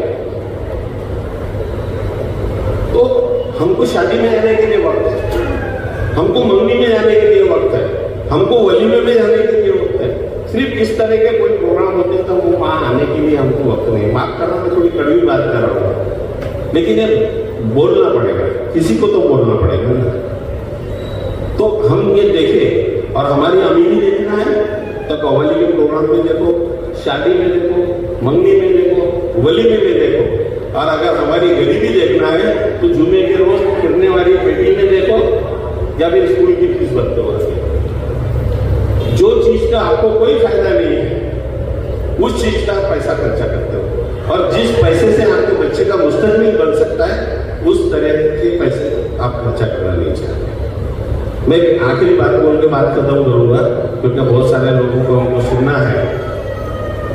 [SPEAKER 9] तो हमको शादी में जाने के लिए वक्त है, हमको मंगनी में जाने के लिए वक्त है, हमको वलीमे में जाने के लिए वक्त है। सिर्फ इस तरह के कोई प्रोग्राम होते तो वो वहाँ आने के लिए हमको वक्त नहीं। माफ करना, मैं थोड़ी कड़वी बात कर रहा हूँ, लेकिन ये बोलना पड़ेगा, किसी को तो बोलना पड़ेगा ना। तो हम ये देखें, और हमारी अमीरी देखना है तो कव्वाली के प्रोग्राम में देखो, शादी में देखो, मंगनी में देखो, वलीमे में देखो, और अगर हमारी गरीबी देखना है तो जुमे के रोज फिरने वाली पेटी में देखो, या फिर स्कूल की फीस भरते हो। जो चीज का आपको कोई फायदा नहीं है उस चीज का पैसा खर्चा करते हो, और जिस पैसे से आपके बच्चे का मुस्तकबिल बन सकता है उस तरह के पैसे आप खर्चा करना नहीं चाहते। मैं आखिरी बात बोल के बात खत्म करूंगा, क्योंकि बहुत सारे लोगों को हमको सुनना है।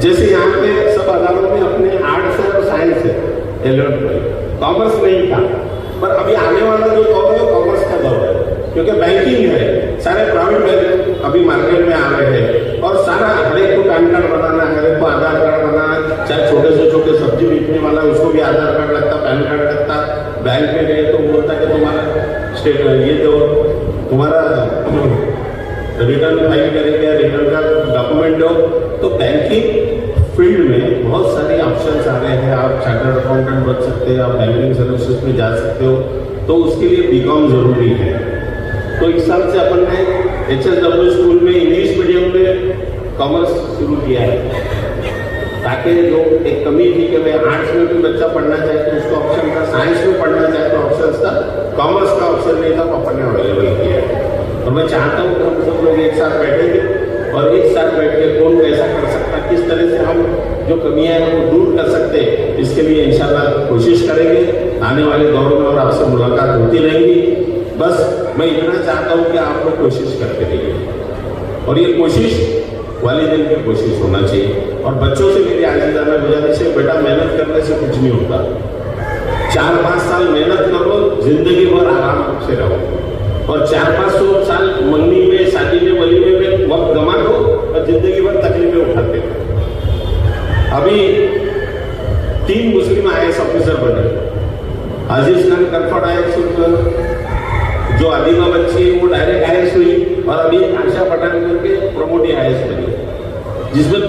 [SPEAKER 9] जैसे यहाँ पे सब अदालतों में अपने आर्ट्स है और साइंस है, 11th में कॉमर्स नहीं था, पर अभी आने वाला जो दौर है कॉमर्स का दौर है, क्योंकि बैंकिंग है, सारे प्राइवेट बैंक अभी मार्केट में आ रहे हैं, और सारा हर एक को पैन कार्ड बनाना है, हर एक को आधार कार्ड बनाना, चाहे छोटे से छोटे सब्जी बेचने वाला उसको भी आधार कार्ड लगता, पैन कार्ड लगता। बैंक में गए तो बोलता कि तुम्हारा स्टेटमेंट ये दो, तुम्हारा रिटर्न फाइल करेंगे, रिटर्न का डॉक्यूमेंट दो। तो बैंकिंग फील्ड में बहुत सारे ऑप्शंस आ रहे हैं, आप चार्टर्ड अकाउंटेंट बन सकते हैं, आप बैंकिंग सर्विसेज में जा सकते हो, तो उसके लिए बीकॉम जरूरी है। तो इस साल से अपन ने HSW स्कूल में इंग्लिश मीडियम में कॉमर्स शुरू किया है, ताकि जो एक कमी थी कि भाई आर्ट्स में भी बच्चा पढ़ना चाहे तो उसका ऑप्शन था, साइंस में पढ़ना चाहे तो ऑप्शन था, कॉमर्स का ऑप्शन नहीं था, पापा ने अवेलेबल किया है। और मैं चाहता हूँ कि हम सब लोग एक साथ बैठेंगे और एक साथ बैठ के कौन कैसा कर सकता, किस तरह से हम जो कमियां हैं वो दूर कर सकते हैं, इसके लिए इंशाल्लाह कोशिश करेंगे आने वाले दौर में और आपसे मुलाकात होती रहेगी। बस मैं इतना चाहता हूँ कि आप लोग कोशिश करते रहिए और ये कोशिश वालिदैन की कोशिश होना चाहिए। और बच्चों से मेरी आजीदाना गुजारिश है, बेटा मेहनत करने से कुछ नहीं होता, 4-5 साल मेहनत करो, जिंदगी भर आराम से रहो, और 400-500 साल मंगनी में, शादी में, वलीमे में वक्त गमा दो और जिंदगी भर तकलीफें उठाते हो। अभी 3 मुस्लिम IAS ऑफिसर बने, अजीज खान करफट IAS, जो आदिमा बच्ची वो डायरेक्ट IAS हुई, और अभी आशा पठान करके प्रमोट IAS बनी, जिसमें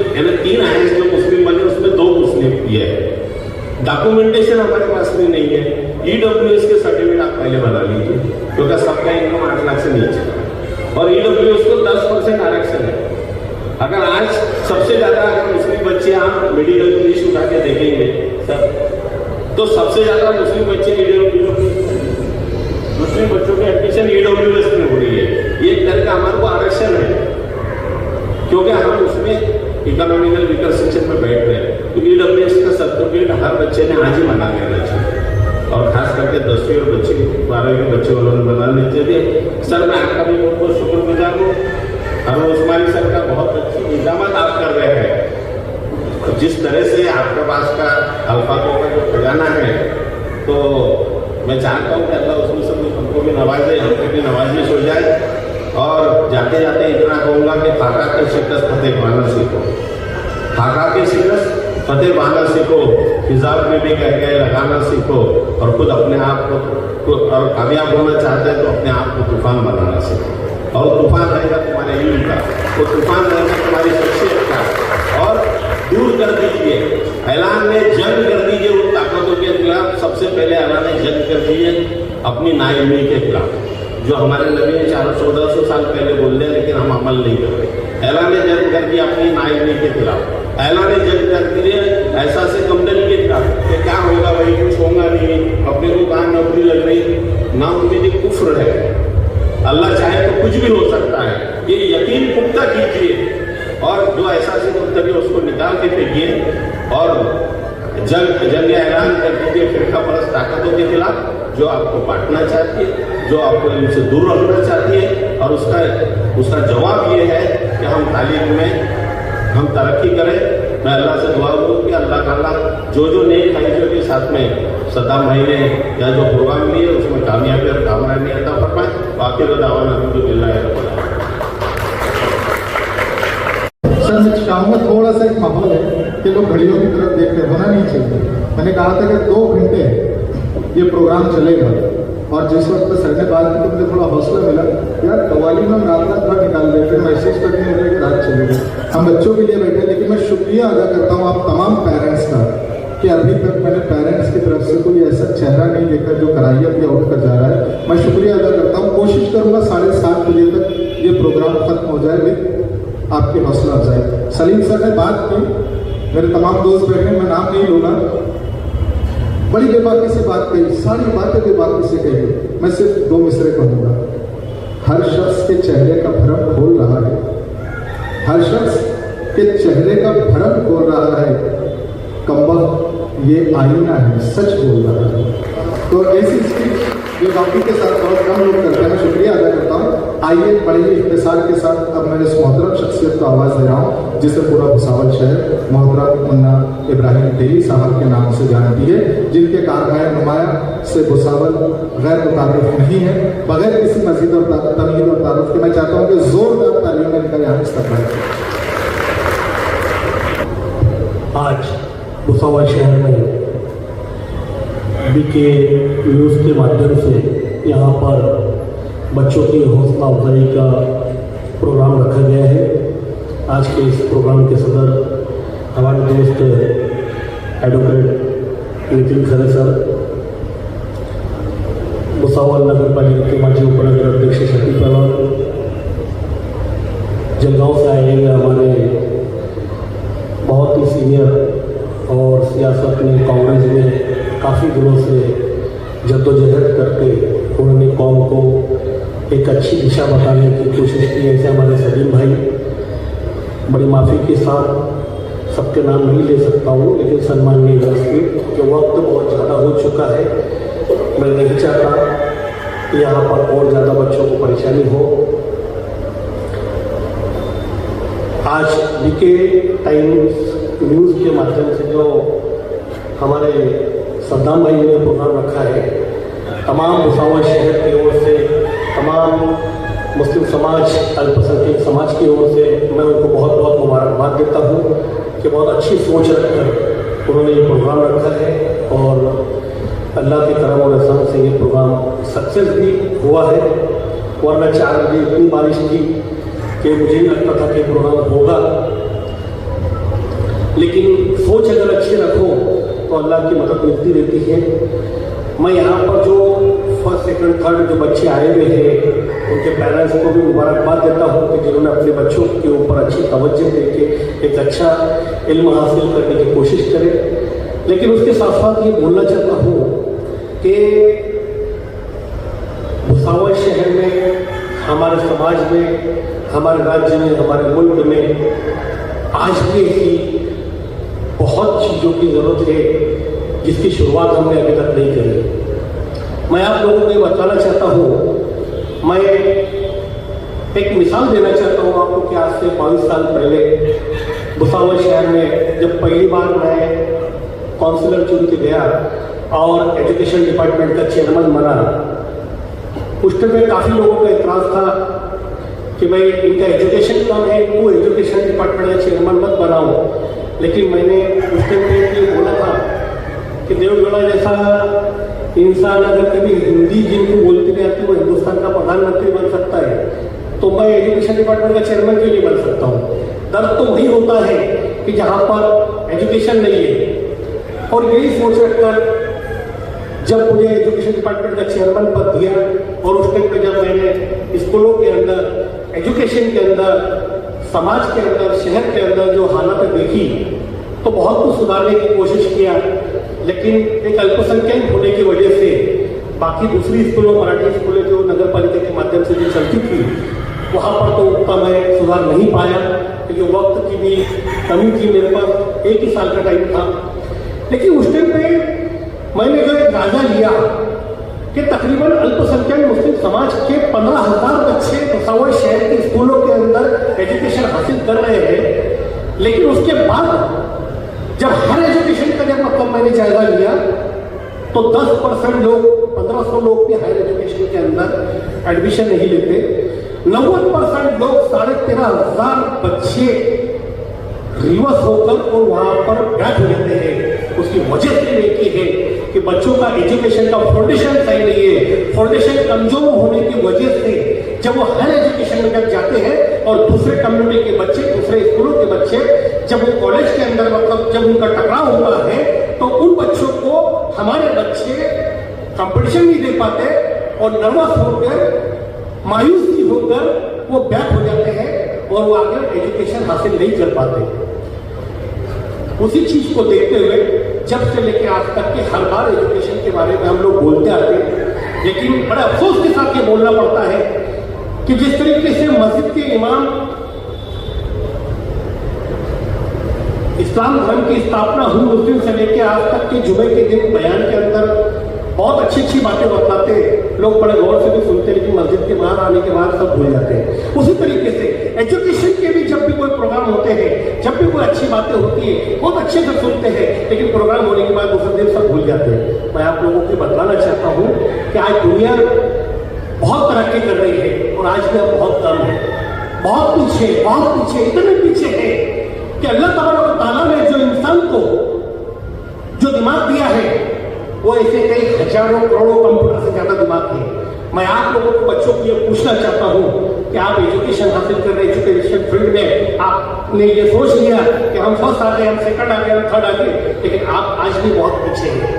[SPEAKER 9] 3 IAS जो मुस्लिम बने उसमें 2 मुस्लिम किए हैं। डॉक्यूमेंटेशन हमारे पास में नहीं है, EWS के सर्टिफिकेट आप पहले बना लीजिए, क्योंकि सबका इनकम 8 लाख से नीचे है और EWS को 10% आरक्षण है। अगर आज सबसे ज्यादा अगर मुस्लिम बच्चे आप मेडिकल की लिस्ट उठा के देखेंगे सर, तो सबसे ज्यादा मुस्लिम बच्चे मुस्लिम बच्चों की एडमिशन EWS में हो रही है। ये एक तरह का हमारे को आरक्षण है, क्योंकि हम उसमें इकोनॉमिकल वीकर सेक्शन में बैठ रहे हैं। तो EWS का सर्टिफिकेट हर बच्चे ने आज ही बना लेना चाहिए, और खास करके 10वीं और 12वीं के बच्चे उन्होंने बना लेना चाहिए। सर मैं आपका भी बहुत बहुत शुक्रगुजार हूँ, हमें उस्मानी सर का बहुत अच्छी इंतजाम आप कर रहे हैं। जिस तरह से आपके पास का अल्फाजों का जो खजाना है, तो मैं चाहता हूँ कि अल्लाह उसमें से कुछ हमको भी नवाजे, हमको भी नवाजिश हो जाए। और जाते जाते इतना कहूँगा कि फाका के शिकस्त फतेह पाना सीखो, फाका के शिकस्त फतेह पाना सीखो, हिजाब में भी कह के लगाना सीखो, और खुद अपने आप को और कामयाब होना चाहते हैं तो अपने आप को तूफान बनाना सीखो। और तूफान रहेगा तुम्हारे इल्म का, वो तूफान रहेगा तुम्हारी शख्सियत का, और दूर कर दीजिए, ऐलान में जंग कर दीजिए उन ताकतों के खिलाफ। सबसे पहले ऐलान में जंग कर दीजिए अपनी नाइल्मी के खिलाफ, जो हमारे नबी ने 1400 साल पहले बोल दिया, लेकिन हम अमल नहीं कर रहे। ऐलान जंग कर दिया अपनी नाइल्मी के खिलाफ, ऐलान जंग कर दिए ऐसा से कमजोरी के खिलाफ कि क्या होगा भाई, कुछ होगा नहीं, अपने को कहाँ नौकरी लग रही, नाउम्मीदी कुफ्र है। अल्लाह चाहे तो कुछ भी हो सकता है, ये यकीन पुख्ता कीजिए, और जो ऐसा से मुख्तलिफ उसको निकाल के फेंकिए, और जंग ऐलान कर दीजिए फिरका परस्त ताकतों के खिलाफ, जो आपको बांटना चाहती है, जो आपको इनसे दूर रखना चाहती है। और उसका जवाब ये है कि हम तालीम में हम तरक्की करें। मैं अल्लाह से दुआ करूँ कि अल्लाह ताला जो नेक ख्वाहिशों के साथ में सद्दाम भाई ने या जो प्रोग्राम लिए उसमें कामयाबी और कामयाबी अता फरमाए। बाकी दावा अल्हम्दुलिल्लाह।
[SPEAKER 2] सर मैं चाहूँगा थोड़ा सा एक माहौल है कि लोग घड़ियों की तरफ देख रहे, होना नहीं चाहिए। मैंने कहा था कि 2 घंटे ये प्रोग्राम चलेगा, और जिस वक्त सर ने बात की तो मुझे थोड़ा हौसला मिला, यार कव्वाली में हम रात भर निकाल देते, मैसेज तक नहीं होता कि रात चलेगी, हम बच्चों के लिए बैठे। लेकिन मैं शुक्रिया अदा करता हूँ आप तमाम पेरेंट्स का, कि अभी तक मैंने पेरेंट्स की तरफ से कोई ऐसा चेहरा नहीं देखा जो कराहियत या उठ कर जा रहा है। मैं शुक्रिया अदा करता हूँ, कोशिश करूँगा 7:30 बजे तक ये प्रोग्राम खत्म हो जाए विद आपकी हौसला अफजाई। सलीम सर ने बात की, मेरे तमाम दोस्त बैठे, मैं नाम नहीं लूँगा, बड़ी बेबाकी से बात कही, सारी बातें बेबाकी से कही। मैं सिर्फ 2 मिसरे कहूँगा, हर शख्स के चेहरे का भ्रम खोल रहा है, हर शख्स के चेहरे का भ्रम खोल रहा है, कम्बख्त ये आईना है, सच बोल रहा है। तो ऐसी स्पीच जो बाकी के साथ बहुत कम लोग करते हैं, मैं शुक्रिया अदा करता हूँ। आइए बड़े ही इख्तिसार के साथ अब मैं इस मोहतरम शख्सियत को आवाज़ दे रहा हूँ, जिसे पूरा भुसावल शहर मोहतरम मुन्ना इब्राहिम तेली साहब के नाम से जानती है, जिनके कारनामे नुमाया से भुसावल गैर मुताबिक नहीं है। बगैर किसी मजीद और तमीद और तारुफ के मैं चाहता हूँ कि जोरदार तालियों में इनका यहाँ इस्तेमाल करें।
[SPEAKER 10] आज भुसावल शहर में बीके न्यूज़ के माध्यम से यहाँ पर बच्चों की हौसला अफजाई का प्रोग्राम रखा गया है। आज के इस प्रोग्राम के सदर हमारे दोस्त एडवोकेट नितिन खरे सर, भुसावल नगर पालिका के माजी उपनगर अध्यक्ष शक्ति पहलवान, जलगांव से आए हुए हमारे बहुत ही सीनियर और सियासत में कांग्रेस में काफ़ी दिनों से जद्दोजहद करके उन्होंने कौम को एक अच्छी दिशा बताने की कोशिश की। ऐसे हमारे सलीम भाई, बड़ी माफ़ी के साथ सबके नाम नहीं ले सकता हूँ, लेकिन सम्माननीय व्यवस्थित कि वक्त बहुत ज़्यादा हो चुका है। मैं नहीं चाहता कि यहाँ पर और ज़्यादा बच्चों को परेशानी हो। आज बीके टाइम्स न्यूज़ के माध्यम से जो हमारे सद्दाम भाई ने प्रोग्राम रखा है, तमाम भुसावल शहर की ओर से, तमाम मुस्लिम समाज, अल्पसंख्यक समाज की ओर से मैं उनको बहुत बहुत मुबारकबाद देता हूँ कि बहुत अच्छी सोच रखकर उन्होंने ये प्रोग्राम रखा है और अल्लाह के करम और एहसान से ये प्रोग्राम सक्सेस भी हुआ है। वरना 4 बजे इतनी बारिश थी कि मुझे नहीं लगता था कि प्रोग्राम होगा, लेकिन सोच अगर अच्छी रखो तो अल्लाह की मदद मिलती रहती है। मैं यहाँ पर जो फर्स्ट सेकंड थर्ड जो बच्चे आए हुए हैं उनके पेरेंट्स को भी मुबारकबाद देता हूँ कि जिन्होंने अपने बच्चोके ऊपर अच्छी तवज्जो देके एक अच्छा इल्म हासिल करने की कोशिश करे। लेकिन उसके साथ साथ ये बोलना चाहता हूँ कि भुसावल शहर में, हमारे समाज में, हमारे राज्य में, हमारे मुल्क में आज भी ऐसी बहुत चीज़ों की ज़रूरत है जिसकी शुरुआत हमने अभी तक नहीं करी। मैं आप लोगों को ये बताना चाहता हूँ, मैं एक मिसाल देना चाहता हूँ आपको कि आज से 22 साल पहले भुसावल शहर में जब पहली बार मैं काउंसिलर चुन के गया और एजुकेशन डिपार्टमेंट का चेयरमैन बना, उस टाइम में काफ़ी लोगों का एतराज़ था कि भाई इनका एजुकेशन कम है, इनको एजुकेशन डिपार्टमेंट का चेयरमैन मत बनाओ। लेकिन मैंने उस टाइम में ये बोला था कि देवगढ़ा जैसा इंसान अगर कभी हिंदी जिनको बोलती नहीं आती वो हिंदुस्तान का प्रधानमंत्री बन सकता है, तो मैं एजुकेशन डिपार्टमेंट का चेयरमैन क्यों नहीं बन सकता हूँ। दर्द तो वही होता है कि जहाँ पर एजुकेशन नहीं है। और यही सोच रखकर जब मुझे एजुकेशन डिपार्टमेंट का चेयरमैन पद दिया और उस टाइम पर जब मैंने स्कूलों के अंदर, एजुकेशन के अंदर, समाज के अंदर, शहर के अंदर जो हालत देखी तो बहुत कुछ सुधारने की कोशिश किया। लेकिन एक अल्पसंख्यक होने की वजह से बाकी दूसरी स्कूलों, मराठी स्कूलें जो नगर पालिका के माध्यम से जो चलती थी, वहाँ पर तो उतना मैं सुधार नहीं पाया क्योंकि वक्त की भी कमी थी, मेरे पास 1 ही साल का टाइम था। लेकिन उस टाइम पे मैंने जो एक राजा लिया कि तकरीबन अल्पसंख्यक मुस्लिम समाज के 15,000 बच्चे भुसावल शहर के स्कूलों के अंदर एजुकेशन हासिल कर रहे हैं। लेकिन उसके बाद जब हर एजुकेशन का जब मतलब मैंने जायजा लिया तो 10% लोग, 1500 लोग भी हायर एजुकेशन के अंदर एडमिशन नहीं लेते। 90% लोग 13,500 बच्चे रिवर्स होकर और वहां पर बैठ हो जाते हैं। उसकी वजह से एक ही है कि बच्चों का एजुकेशन का फाउंडेशन सही नहीं है। फाउंडेशन कमजोर होने की वजह से जब वो हायर एजुकेशन में जब जाते हैं और दूसरे कम्युनिटी के बच्चे, दूसरे स्कूलों के बच्चे जब वो कॉलेज के अंदर मतलब जब उनका टकराव होता है तो उन बच्चों को हमारे बच्चे कंपटीशन नहीं दे पाते और नर्वस होकर, मायूसी होकर वो बैक हो जाते हैं और वो आगे एजुकेशन हासिल नहीं कर पाते। उसी चीज को देखते हुए जब से लेकर आज तक के हर बार एजुकेशन के बारे में हम लोग बोलते आते हैं, लेकिन बड़े अफसोस के साथ ये बोलना पड़ता है कि जिस तरीके से मस्जिद के इमाम इस्लाम धर्म की स्थापना हुई उस दिन से लेकर आज तक के जुमे के दिन बयान के अंदर बहुत अच्छी अच्छी बातें बताते, लोग बड़े गौर से भी सुनते, लेकिन मस्जिद के बाहर आने के बाद सब भूल जाते हैं। उसी तरीके से एजुकेशन के भी जब भी कोई प्रोग्राम होते हैं, जब भी कोई अच्छी बातें होती है, बहुत अच्छे से सुनते हैं, लेकिन प्रोग्राम होने के बाद दूसरे दिन सब भूल जाते हैं। मैं आप लोगों को बताना चाहता हूँ कि आज दुनिया बहुत तरक्की कर रही है और आज भी हम बहुत कम है, बहुत पीछे, इतने पीछे है कि अल्लाह ताला ने जो इंसान को जो दिमाग दिया है वो ऐसे कई हजारों करोड़ों कंप्यूटर से ज्यादा दिमाग है। मैं आप लोगों को बच्चों को ये पूछना चाहता हूँ कि आप एजुकेशन हासिल कर रहे, एजुकेशन फील्ड में आपने ये सोच लिया कि हम फर्स्ट आ गए, हम सेकंड आ गए, हम थर्ड आ गए, लेकिन आप आज भी बहुत पीछे हैं।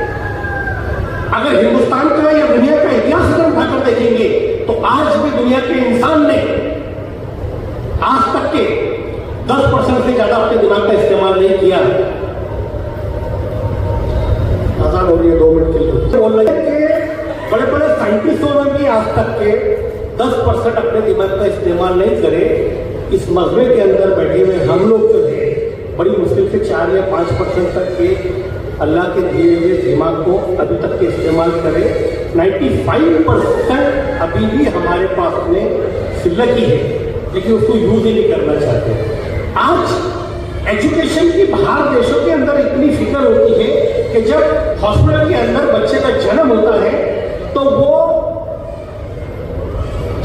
[SPEAKER 10] अगर हिंदुस्तान का या दुनिया का इतिहास अगर उठाकर देखेंगे तो आज भी दुनिया के इंसान ने आज तक के 10% से ज़्यादा अपने दिमाग का इस्तेमाल नहीं किया। आसान हो रही है 2 मिनट के लिए बोल रहे हैं कि बड़े बड़े साइंटिस्टों ने भी आज तक के 10% अपने दिमाग का इस्तेमाल नहीं करे। इस मजमे के अंदर बैठे हुए हम लोग जो है बड़ी मुश्किल से 4 या 5% तक के अल्लाह के दिए हुए दिमाग को अभी तक के इस्तेमाल करें। 95% अभी भी हमारे पास में सिल्लक ही है, लेकिन उसको यूज ही नहीं करना चाहते। आज एजुकेशन की बाहर देशों के अंदर इतनी फिक्र होती है कि जब हॉस्पिटल के अंदर बच्चे का जन्म होता है तो वो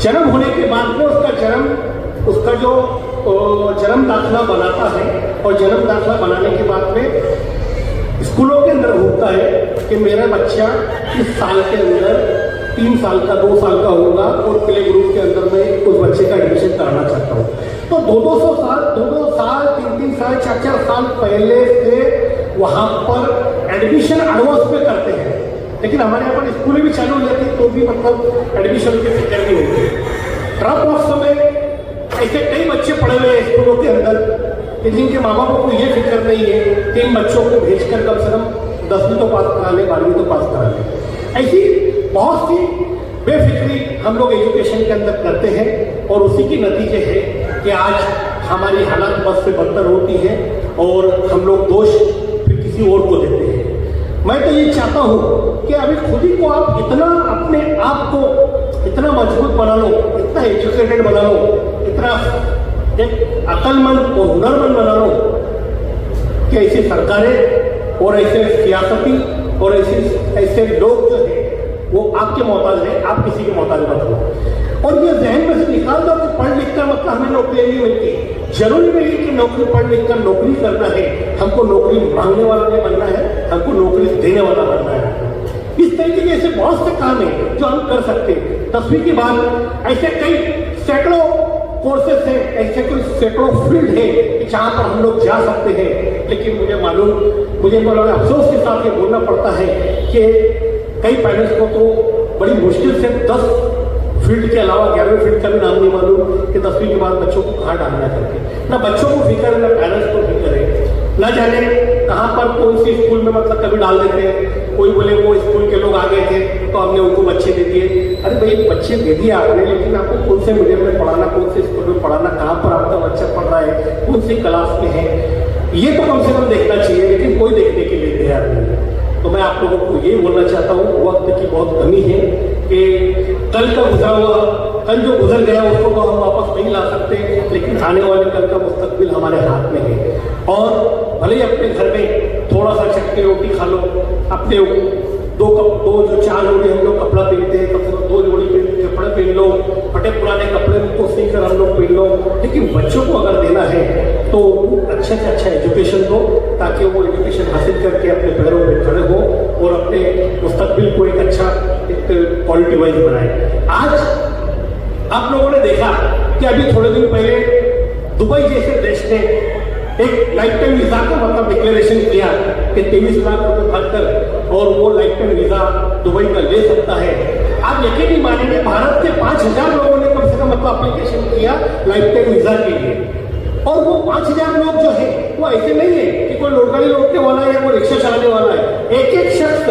[SPEAKER 10] जन्म होने के बाद में उसका जो जन्म दाखिला बनाता है और जन्म दाखिला बनाने के बाद में स्कूलों के अंदर होता है कि मेरा बच्चा इस साल के अंदर 3 साल का 2 साल का होगा और प्ले ग्रुप के अंदर मैं उस बच्चे का एडमिशन कराना चाहता हूँ। तो 2-2 साल 3-3 साल 4-4 साल पहले से वहाँ पर एडमिशन एडवांस पे करते हैं। लेकिन हमारे यहाँ पर स्कूलें भी चालू हो जाती है तो भी मतलब एडमिशन की फिक्र नहीं होती। ड्रॉप ऑफ में ऐसे कई बच्चे पढ़े हुए हैं स्कूलों के अंदर कि जिनके माँ बापों को ये फिक्र नहीं है कि इन बच्चों को भेजकर कम से कम 10वीं तो पास करा ले, 12वीं तो पास करा ले। ऐसी बहुत सी बेफिक्री हम लोग एजुकेशन के अंदर करते हैं और उसी की नतीजे है कि आज हमारी हालत बस से बदतर होती है और हम लोग दोष फिर किसी और को देते हैं। मैं तो ये चाहता हूँ कि अभी खुद ही को आप इतना अपने आप को इतना मजबूत बना लो, इतना एजुकेटेड बना लो, इतना एक अक्लमंद और हुनरमंद बना लो कि ऐसी सरकारें और ऐसे सियासती और ऐसे लोग जो है वो आपके मोहताज है, आप किसी के मोहताज मत हो। और ये जहन में से निकाल दो कि पढ़ लिख कर मतलब हमें नौकरी नहीं मिलती। जरूरी नहीं कि नौकरी पढ़ लिख कर नौकरी करना है, हमको नौकरी मांगने वाला नहीं बनना है, हमको नौकरी देने वाला बनना है। इस तरीके के ऐसे बहुत से काम है जो हम कर सकते हैं। 10वीं के बाद ऐसे कई सैकड़ों कोर्सेस है, ऐसे कोई सैकड़ों फील्ड है जहाँ पर हम लोग जा सकते हैं। लेकिन मुझे बड़ा अफसोस के साथ ये बोलना पड़ता है कि कई पेरेंट्स को तो बड़ी मुश्किल से 10 फील्ड के अलावा 11वें फील्ड का भी नाम नहीं मालूम कि 10वीं के बाद बच्चों को कहाँ डालना करके। ना बच्चों को फिक्र है, ना पेरेंट्स को फिक्र है। न जाने कहाँ पर कौन सी स्कूल में मतलब कभी डाल देते हैं। कोई बोले वो स्कूल के लोग आ गए थे तो हमने उनको बच्चे दे दिए। अरे भाई बच्चे दे दिए आपने, लेकिन आपको कौन से मीडियम में पढ़ाना, कौन से स्कूल में पढ़ाना, कहाँ पर आपका बच्चा पढ़ रहा है, कौन सी क्लास में है, ये तो कम से कम देखना चाहिए। लेकिन कोई देखने के लिए तैयार नहीं है। तो मैं आप लोगों को ये बोलना चाहता हूँ, वक्त की बहुत कमी है कि कल का गुजरा हुआ, कल जो गुजर गया उसको तो हम वापस नहीं ला सकते, लेकिन आने वाले कल का मुस्तकबिल हमारे हाथ में है। और भले ही अपने घर में थोड़ा सा चटनी रोटी खा लो, अपने 4 जोड़ी हम लोग कपड़ा पहनते हैं, कम से कम 2 जोड़ी कपड़े पहन लो, फटे पुराने कपड़े को सीकर हम लोग पहन लो। लेकिन बच्चों को अगर देना है तो अच्छे से अच्छा एजुकेशन दो, ताकि वो एजुकेशन हासिल करके अपने पैरों पर खड़े हो और अपने मुस्तकबिल को एक अच्छा क्वालिटी वाइज बनाए। आज आप लोगों ने देखा कि अभी थोड़े दिन पहले दुबई जैसे देश ने एक लाइफ टाइम वीजा का मतलब डिक्लेरेशन किया कि 23 लाख रुपए भरकर और वो लाइफ टाइम वीजा दुबई का ले सकता है। आप यकीन नहीं मानेंगे, भारत के 5000 लोगों ने कम से कम मतलब एप्लीकेशन किया लाइफ टाइम वीजा के लिए। और वो 5000 लोग जो है वो ऐसे नहीं है कि कोई लोटगाड़ी लौटने वाला है या वो रिक्शा चलाने वाला है। एक शख्स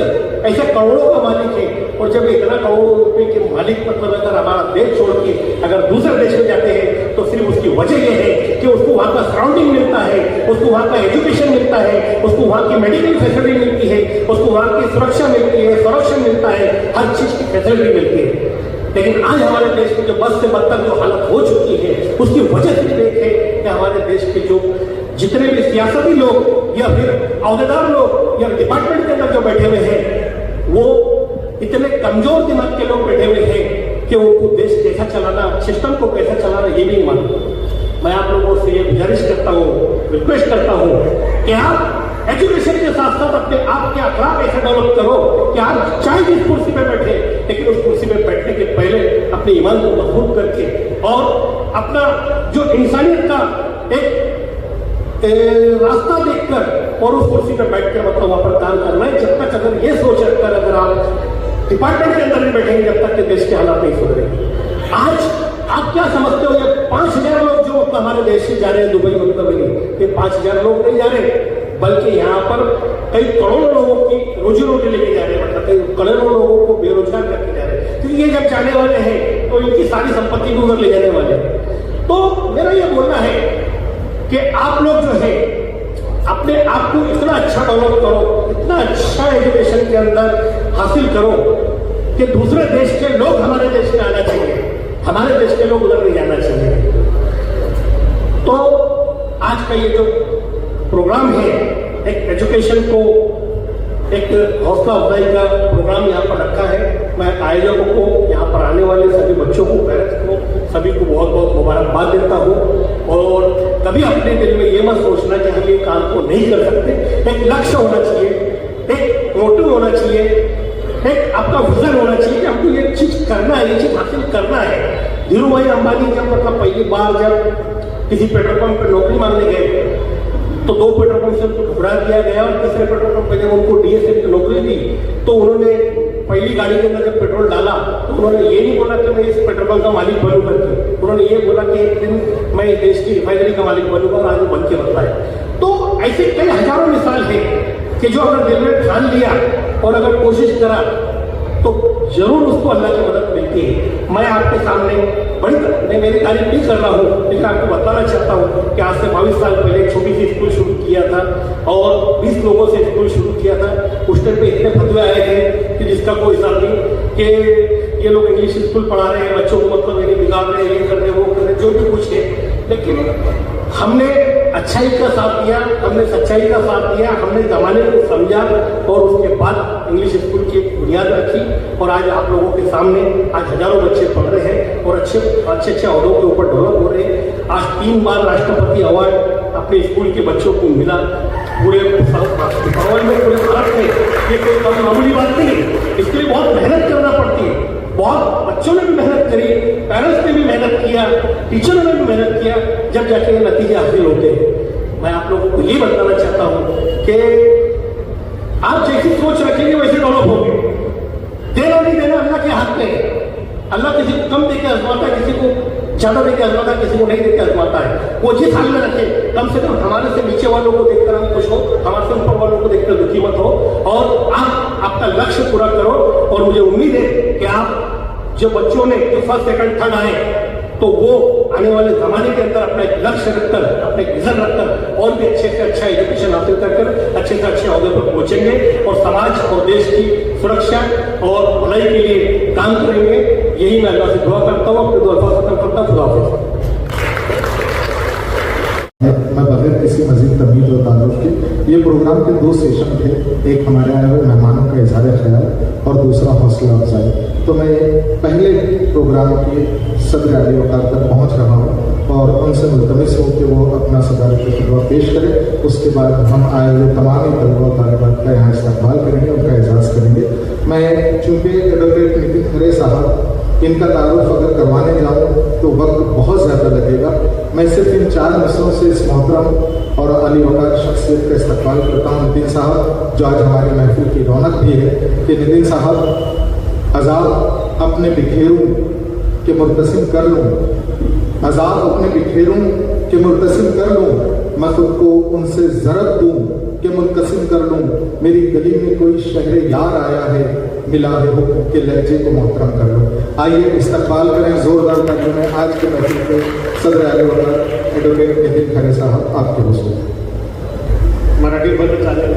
[SPEAKER 10] ऐसे करोड़ों का मालिक है। और जब इतना करोड़ों रुपए के मालिक मतलब अगर हमारा देश छोड़ के अगर दूसरे देश में जाते हैं तो सिर्फ उसकी वजह यह है कि उसको वहाँ का सराउंडिंग मिलता है, उसको वहाँ का एजुकेशन मिलता है, उसको वहाँ की मेडिकल फैसिलिटी मिलती है, उसको वहाँ की सुरक्षा मिलती है, संरक्षण मिलता है, हर चीज की फैसिलिटी मिलती है। लेकिन आज हमारे देश में जो बस से बदतर जो हालत हो चुकी है उसकी वजह सिर्फ एक है कि हमारे देश के जो जितने भी सियासती लोग या फिर अहदेदार लोग या डिपार्टमेंट के अंदर जो बैठे हुए हैं वो इतने कमजोर दिमाग के लोग बैठे हुए हैं कि उनको देश कैसा चलाना, सिस्टम को कैसा चलाना ये भी नहीं मानते। मैं आप लोगों से ये गुजारिश करता हूँ, रिक्वेस्ट करता हूँ कि आप एजुकेशन के साथ साथ अपने आप के अखलाक ऐसे डेवलप करो कि आप चाहे जिस कुर्सी पे बैठे, लेकिन उस कुर्सी पे बैठने के पहले अपने ईमान को मजबूत करके और अपना जो इंसानियत का एक रास्ता देखकर और उस कुर्सी पे बैठकर मतलब वहां पर काम करना है। जब तक अगर ये सोच रखकर अगर आप डिपार्टमेंट के अंदर नहीं बैठेंगे जब तक के देश के हालात नहीं सुधरेंगे। आज आप क्या समझते हो ये 5,000 लोग जो हमारे देश से जा रहे हैं दुबई मतलब ये 5,000 लोग नहीं जा रहे, बल्कि यहाँ पर कई करोड़ों लोगों की रोजी रोटी लेके जा रहे हैं, मतलब कई करोड़ों लोगों को बेरोजगार करके जा रहे हैं। क्योंकि ये जब जाने वाले हैं तो इनकी सारी संपत्ति को उधर ले जाने वाले हैं। तो मेरा ये बोलना है कि आप लोग जो है अपने आप को इतना अच्छा डेवलप करो, इतना अच्छा एजुकेशन के अंदर हासिल करो कि दूसरे देश के लोग हमारे देश में आना चाहिए, हमारे देश के लोग उधर नहीं जाना चाहिए। तो आज का ये जो प्रोग्राम है एक एजुकेशन को एक हौसला अफजाई का प्रोग्राम यहाँ पर रखा है। मैं आयोजकों को, यहाँ पर आने वाले सभी बच्चों को, पेरेंट्स को, सभी को बहुत बहुत मुबारकबाद देता हूँ। और कभी अपने दिल में ये मत सोचना कि हम ये काम को नहीं कर सकते। एक लक्ष्य होना चाहिए, एक मोटिव होना चाहिए, एक आपका विजन होना चाहिए कि हमको ये चीज करना है, ये चीज हासिल करना है। धीरू भाई अंबानी जब मतलब पहली बार जब किसी पेट्रोल पंप पर नौकरी मांगने गए तो 2 पेट्रोल पंप से उनको घुरा दिया गया और तीसरे पेट्रोल पंप पर जब उनको डीएसएफ की नौकरी दी तो उन्होंने पहली गाड़ी के अंदर जब पेट्रोल डाला तो उन्होंने ये नहीं बोला कि मैं इस पेट्रोल पंप का मालिक बनूं करके, उन्होंने ये बोला कि एक दिन मैं देश की रिफाइनरी का मालिक बनूंगा, और आज वो बन के बताया। तो ऐसे कई हजारों मिसाल है कि जो अगर दिल में ठान लिया और अगर कोशिश करा तो जरूर उसको अल्लाह की मदद मिलती है। मैं आपके सामने मैं मेरी तारीफ नहीं कर रहा हूँ, लेकिन आपको बताना चाहता हूँ कि आज से 22 साल पहले एक छोटी सी स्कूल शुरू किया था और 20 लोगों से स्कूल शुरू किया था। उस टाइम पे इतने फतवे आए थे कि जिसका कोई हिसाब नहीं, कि ये लोग इंग्लिश स्कूल पढ़ा रहे हैं बच्चों को, मतलब ये बिगाड़ रहे हैं, ये कर रहे हैं, वो कर रहे हैं, जो भी कुछ है। लेकिन हमने अच्छाई का साथ दिया, हमने सच्चाई का साथ दिया, हमने जमाने को समझा और उसके बाद इंग्लिश स्कूल की बुनियाद रखी। और आज आप लोगों के सामने आज हजारों बच्चे पढ़ रहे हैं और अच्छे अहदों के ऊपर डेवलप हो रहे हैं। आज 3 बार राष्ट्रपति अवार्ड अपने स्कूल के बच्चों को मिला पूरे वर्ल्ड में, पूरे भारत में। ये कोई कम मामूली बात नहीं, इसके लिए बहुत मेहनत करना पड़ती है। बहुत बच्चों ने भी मेहनत करी, पेरेंट्स ने भी मेहनत किया, टीचरों ने भी मेहनत किया, जब जाके ये नतीजे हासिल होते हैं। मैं आप लोगों को ये बताना चाहता हूँ कि आप जैसी सोच रखेंगे वैसे डेवलप होंगे। देना नहीं देना अल्लाह के हाथ में है। अल्लाह किसी को कम देके आजमाता है, किसी को ज्यादा देके आजमाता है, किसी को नहीं देके आजमाता है। वो जिस हाल में रखे, कम से कम हमारे से नीचे वालों को देखकर हम खुश हो, हमारे से ऊपर वालों को देखकर दुखी मत हो, और आप आपका लक्ष्य पूरा करो। और मुझे उम्मीद है कि आप जो बच्चों ने जो फर्स्ट सेकंड थर्ड आए तो वो आने वाले जमाने के अंदर अपना एक लक्ष्य रखकर, अपने विजन रखकर और भी अच्छे से अच्छा एजुकेशन हासिल कर अच्छे से अच्छे अहदे पर पहुंचेंगे और समाज और देश की सुरक्षा और भलाई के लिए काम करेंगे। यही मैं अल्लाह से दुआ करता हूँ, अपने दुआ खत्म करता हूँ। खुदा हाफिज़।
[SPEAKER 2] मैं बगैर किसी मजीद तमीज़ और तारुफ के ये प्रोग्राम के 2 सेशन थे, एक हमारे आए हुए मेहमानों का इजहार ख्याल और दूसरा हौसला अफजाई। तो मैं पहले प्रोग्राम के सदर आली वकार तक पहुँच रहा हूँ और उनसे मुल्तमिस हूँ कि वो अपना सदारत खुतबा पेश करें। उसके बाद हम आए हुए तमाम ही तलबा तालिबात का यहाँ इस्तकबाल करेंगे, उनका एजाज़ करेंगे। मैं चूँकि एडवोकेट नितिन खरे साहब इनका तारुफ अगर करवाने जाऊँ तो वक्त बहुत ज़्यादा लगेगा। मैं सिर्फ इन 4 मिसरों से इस मोहतरम और अली वकार शख्सियत का इस्तकबाल करता हूँ। नितिन साहब जो आज हमारी महफिल की रौनक भी है, कि नितिन साहब अजाब अपने बिखेरूं कि मुर्तसिम कर लूँ, अजाब अपने बिखेरूं कि मुर्तसिम कर लूँ, मैं खुद को उनसे ज़रब दूँ कि मुनकसिम कर लूँ। मेरी गली में कोई शहर यार आया है, मिला है हुक्म के लहजे को मोहतरम कर लूँ। आइए इस्तकबाल करें जोरदार तर्जुमे में आज के महफिल के सदर आले वकार एडवोकेट नितिन खरे साहब, आपके हुजूर।
[SPEAKER 11] मराठी बोलत चालेल,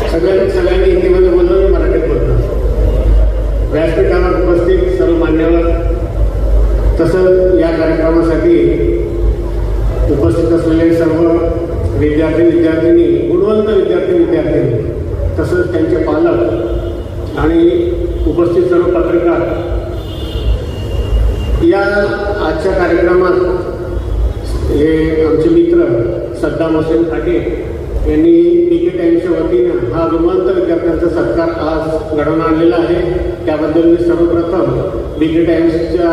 [SPEAKER 11] सगळ्यांनी हिंदीमध्ये बोललो, मी मराठीत बोलतो। व्यासपीठावर उपस्थित सर्व मान्यवर, तसंच या कार्यक्रमासाठी उपस्थित असलेले सर्व विद्यार्थी गुणवंत विद्यार्थी तसंच त्यांचे पालक आणि उपस्थित सर्व पत्रकार, या आजच्या कार्यक्रमात हे आमचे मित्र सद्दाम हुसेन खाटे यांनी बीके टाइम्सच्या वतीनं हा गुणवंत विद्यार्थ्यांचा सत्कार आज घडवून आणलेला आहे। त्याबद्दल मी सर्वप्रथम बीके टाइम्सच्या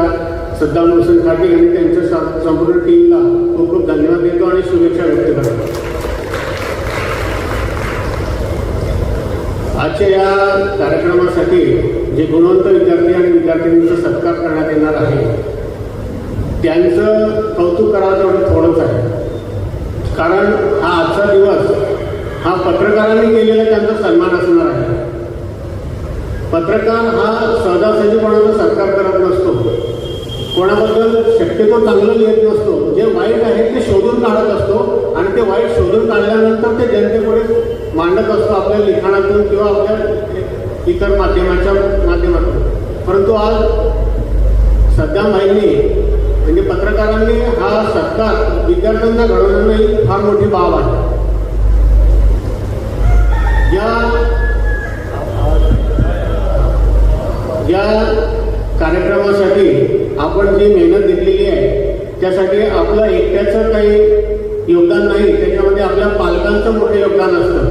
[SPEAKER 11] सद्दाम हुसेन खाटे आणि त्यांच्या संपूर्ण टीमला खूप खूप धन्यवाद देतो आणि शुभेच्छा व्यक्त करतो। आजच्या या कार्यक्रमासाठी जे गुणवंत विद्यार्थी आणि विद्यार्थिनींचा सत्कार करण्यात येणार आहे त्यांचं कौतुक करावं तेवढं थोडंच आहे. कारण हा आजचा दिवस हा पत्रकारांनी केलेला त्यांचा सन्मान असणार आहे. पत्रकार हा सहजासहजी कोणाचा सत्कार करत नसतो, कोणाबद्दल शक्यतो चांगलं लिहित नसतो. जे वाईट आहे ते शोधून काढत असतो आणि ते वाईट शोधून काढल्यानंतर ते जनतेपुढे मांडत असतो आपल्या लिखाणातून किंवा आपल्या इतर माध्यमातून. परंतु आज सद्दामभाईंनी म्हणजे पत्रकारांनी हा सत्कार विद्यार्थ्यांचा घडवणं ही फार मोठी बाब आहे. या कार्यक्रमासाठी आपण जी मेहनत घेतलेली आहे त्यासाठी आपलं एकट्याचं काही योगदान नाही, त्याच्यामध्ये आपल्या पालकांचं मोठं योगदान असतं.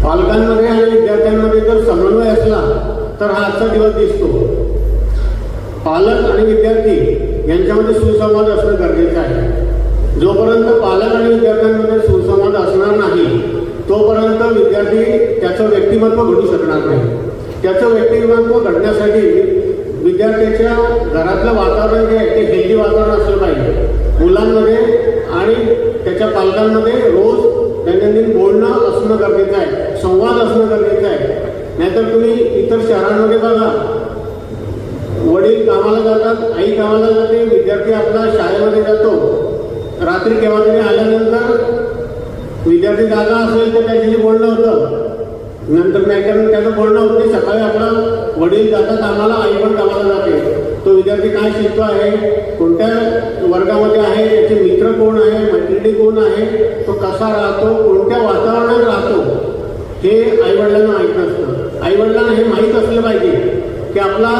[SPEAKER 11] पालकांमध्ये आणि विद्यार्थ्यांमध्ये जर समन्वय असला तर हा आजचा दिवस दिसतो. पालक आणि विद्यार्थी यांच्यामध्ये सुसंवाद असणं गरजेचं आहे. जोपर्यंत पालक आणि विद्यार्थ्यांमध्ये सुसंवाद असणार नाही तोपर्यंत विद्यार्थी त्याचं व्यक्तिमत्व घडू शकणार नाही. त्याचं व्यक्तिमत्व घडण्यासाठी विद्यार्थ्याच्या घरातलं वातावरण जे आहे ते हेल्दी वातावरण असलं पाहिजे. मुलांमध्ये आणि त्याच्या पालकांमध्ये रोज दैनंदिन बोलणं असणं गरजेचं आहे, संवाद असणं गरजेचं आहे. नाहीतर तुम्ही इतर शहरांमध्ये बघा, वडील कामाला जातात, आई कामाला जाते, विद्यार्थी आपला शाळेमध्ये जातो. रात्री केव्हा तरी आल्यानंतर विद्यार्थी जागा असेल तर त्याच्याशी बोलणं होतं, नंतर नाही कारण त्याचं बोलणं होत नाही. सकाळी आपला वडील जातात कामाला, आई पण कामाला जाते. तो विद्यार्थी काय शिकतो आहे, कोणत्या वर्गामध्ये आहे, त्याचे मित्र कोण आहे, मैत्रिणी कोण आहे, तो कसा राहतो, कोणत्या वातावरणात राहतो, हे आईवडिलांना माहीत नसतं. आईवडिलांना हे माहीत असलं पाहिजे की आपला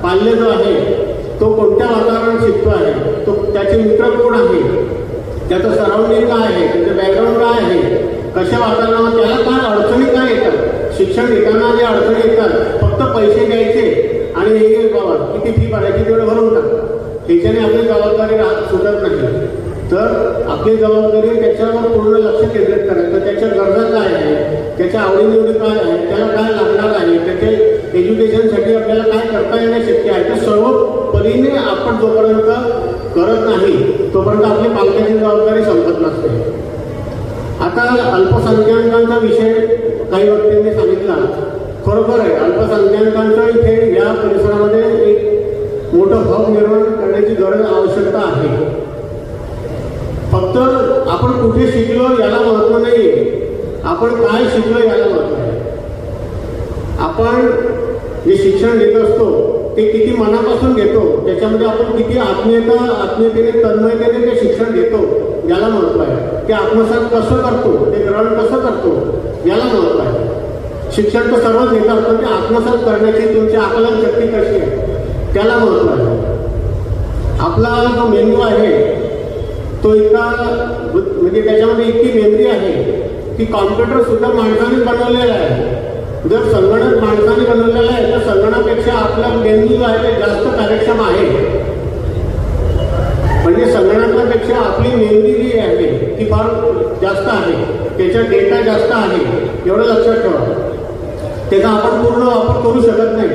[SPEAKER 11] पाल्य जो आहे तो कोणत्या वातावरणात शिकतो आहे, तो त्याचे मित्र कोण आहे, त्याचं सराउंडिंग काय आहे, त्याचं बॅकग्राऊंड काय आहे, कशा वातावरणात त्याला काय अडचणी काय येतात. शिक्षण घेताना जे अडचणी येतात फक्त पैसे द्यायचे आणि हे बाबा किती फी भरायची तेवढं भरून टाक, ह्याच्याने आपली जबाबदारी सुटत नाही. तर आपली जबाबदारी त्याच्यावर पूर्ण लक्ष केंद्रित करायचं. त्याच्या गरजा काय आहे, त्याच्या आवडीनिवडी काय आहे, त्याला काय लागणार आहे, त्याच्या एज्युकेशनसाठी आपल्याला काय करता येणं शक्य आहे, ते सर्व परीने आपण जोपर्यंत करत नाही तोपर्यंत आपली पालकांची जबाबदारी संपत नसते. आता अल्पसंख्याकांचा विषय काही व्यक्तींनी सांगितला, खरोखर आहे. अल्पसंख्याकांचा इथे या परिसरामध्ये एक मोठं हब निर्माण करण्याची गरज आवश्यकता आहे. फक्त आपण कुठे शिकलो याला महत्व नाही, आपण काय शिकलो याला महत्व आहे. आपण जे शिक्षण घेत असतो ते किती मनापासून घेतो, त्याच्यामध्ये आपण किती आत्मीयतेने तन्मयतेने ते शिक्षण घेतो याला महत्व आहे. ते आत्मसात कसं करतो, ते ग्रहण कसं करतो याला महत्व आहे. शिक्षण तर सर्वच घेतात पण ते आत्मसात करण्याची तुमची आकलन शक्ती कशी आहे त्याला महत्व आहे. आपला जो मेंदू आहे तो इतका म्हणजे त्याच्यामध्ये इतकी मेमरी आहे की कॉम्प्युटर सुद्धा माणसाने बनवलेला आहे. जर संगणक माणसाने बनवलेला आहे तर संगणकापेक्षा आपला मेंदू जो आहे ते जास्त कार्यक्षम आहे. म्हणजे संगणकापेक्षा आपली मेमरी जी आहे ती फार जास्त आहे, त्याचा डेटा जास्त आहे, एवढं लक्षात ठेवा. त्याचा आपण पूर्ण वापर करू शकत नाही.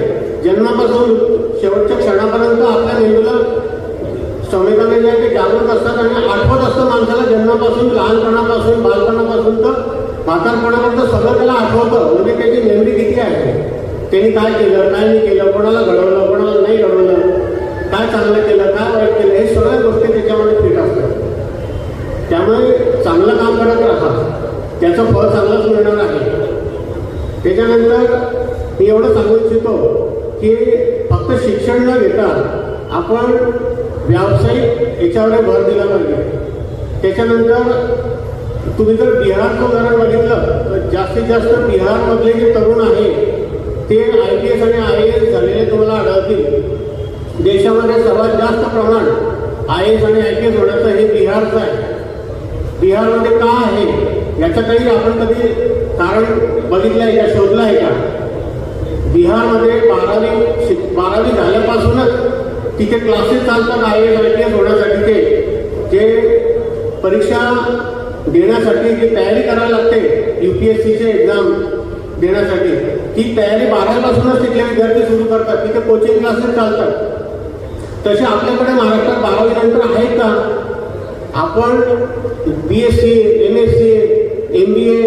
[SPEAKER 11] जन्मापासून शेवटच्या क्षणापर्यंत आपल्या मेंदूला संवेदना जे आहे ते जागृत असतात आणि आठवत असतं माणसाला. जन्मापासून, लहानपणापासून, बालपणापासून तर म्हातारपणापर्यंत सगळं त्याला आठवतं. म्हणजे त्याची मेमरी किती आहे, त्यांनी काय केलं, काय नाही केलं, कोणाला घडवलं, कोणाला नाही घडवलं, काय चांगलं केलं, काय वाईट केलं, हे सगळ्या गोष्टी त्याच्यामध्ये फिट असतात. त्यामुळे चांगलं काम करत राहा, त्याचं फळ चांगलंच मिळणार आहे. त्याच्यानंतर मी एवढं सांगू इच्छितो की फक्त शिक्षण न घेता आपण व्यावसायिक याच्यावर भर दिला पाहिजे. त्याच्यानंतर तुम्ही जर बिहारचं उदाहरण बघितलं तर जास्तीत जास्त बिहारमधले जे तरुण आहे ते IPS आणि IAS झालेले तुम्हाला आढळतील. देशामध्ये सर्वात जास्त प्रमाण IAS आणि IPS होण्याचं हे बिहारचं आहे. बिहारमध्ये का आहे याचं काही आपण कधी कारण बघितलं आहे का, शोधलं आहे का? बिहारमध्ये 12वी झाल्यापासूनच तिथे क्लासेस चालतात IAS IPS होण्यासाठीचे. जे परीक्षा देण्यासाठी जी तयारी करायला लागते UPSCचे एक्झाम देण्यासाठी, ती तयारी 12वीपासूनच तिथले विद्यार्थी सुरू करतात. तिथे कोचिंग क्लासेस चालतात. तसे आपल्याकडे महाराष्ट्रात 12वी नंतर आहेत का? आपण BSc, MSc, MBA,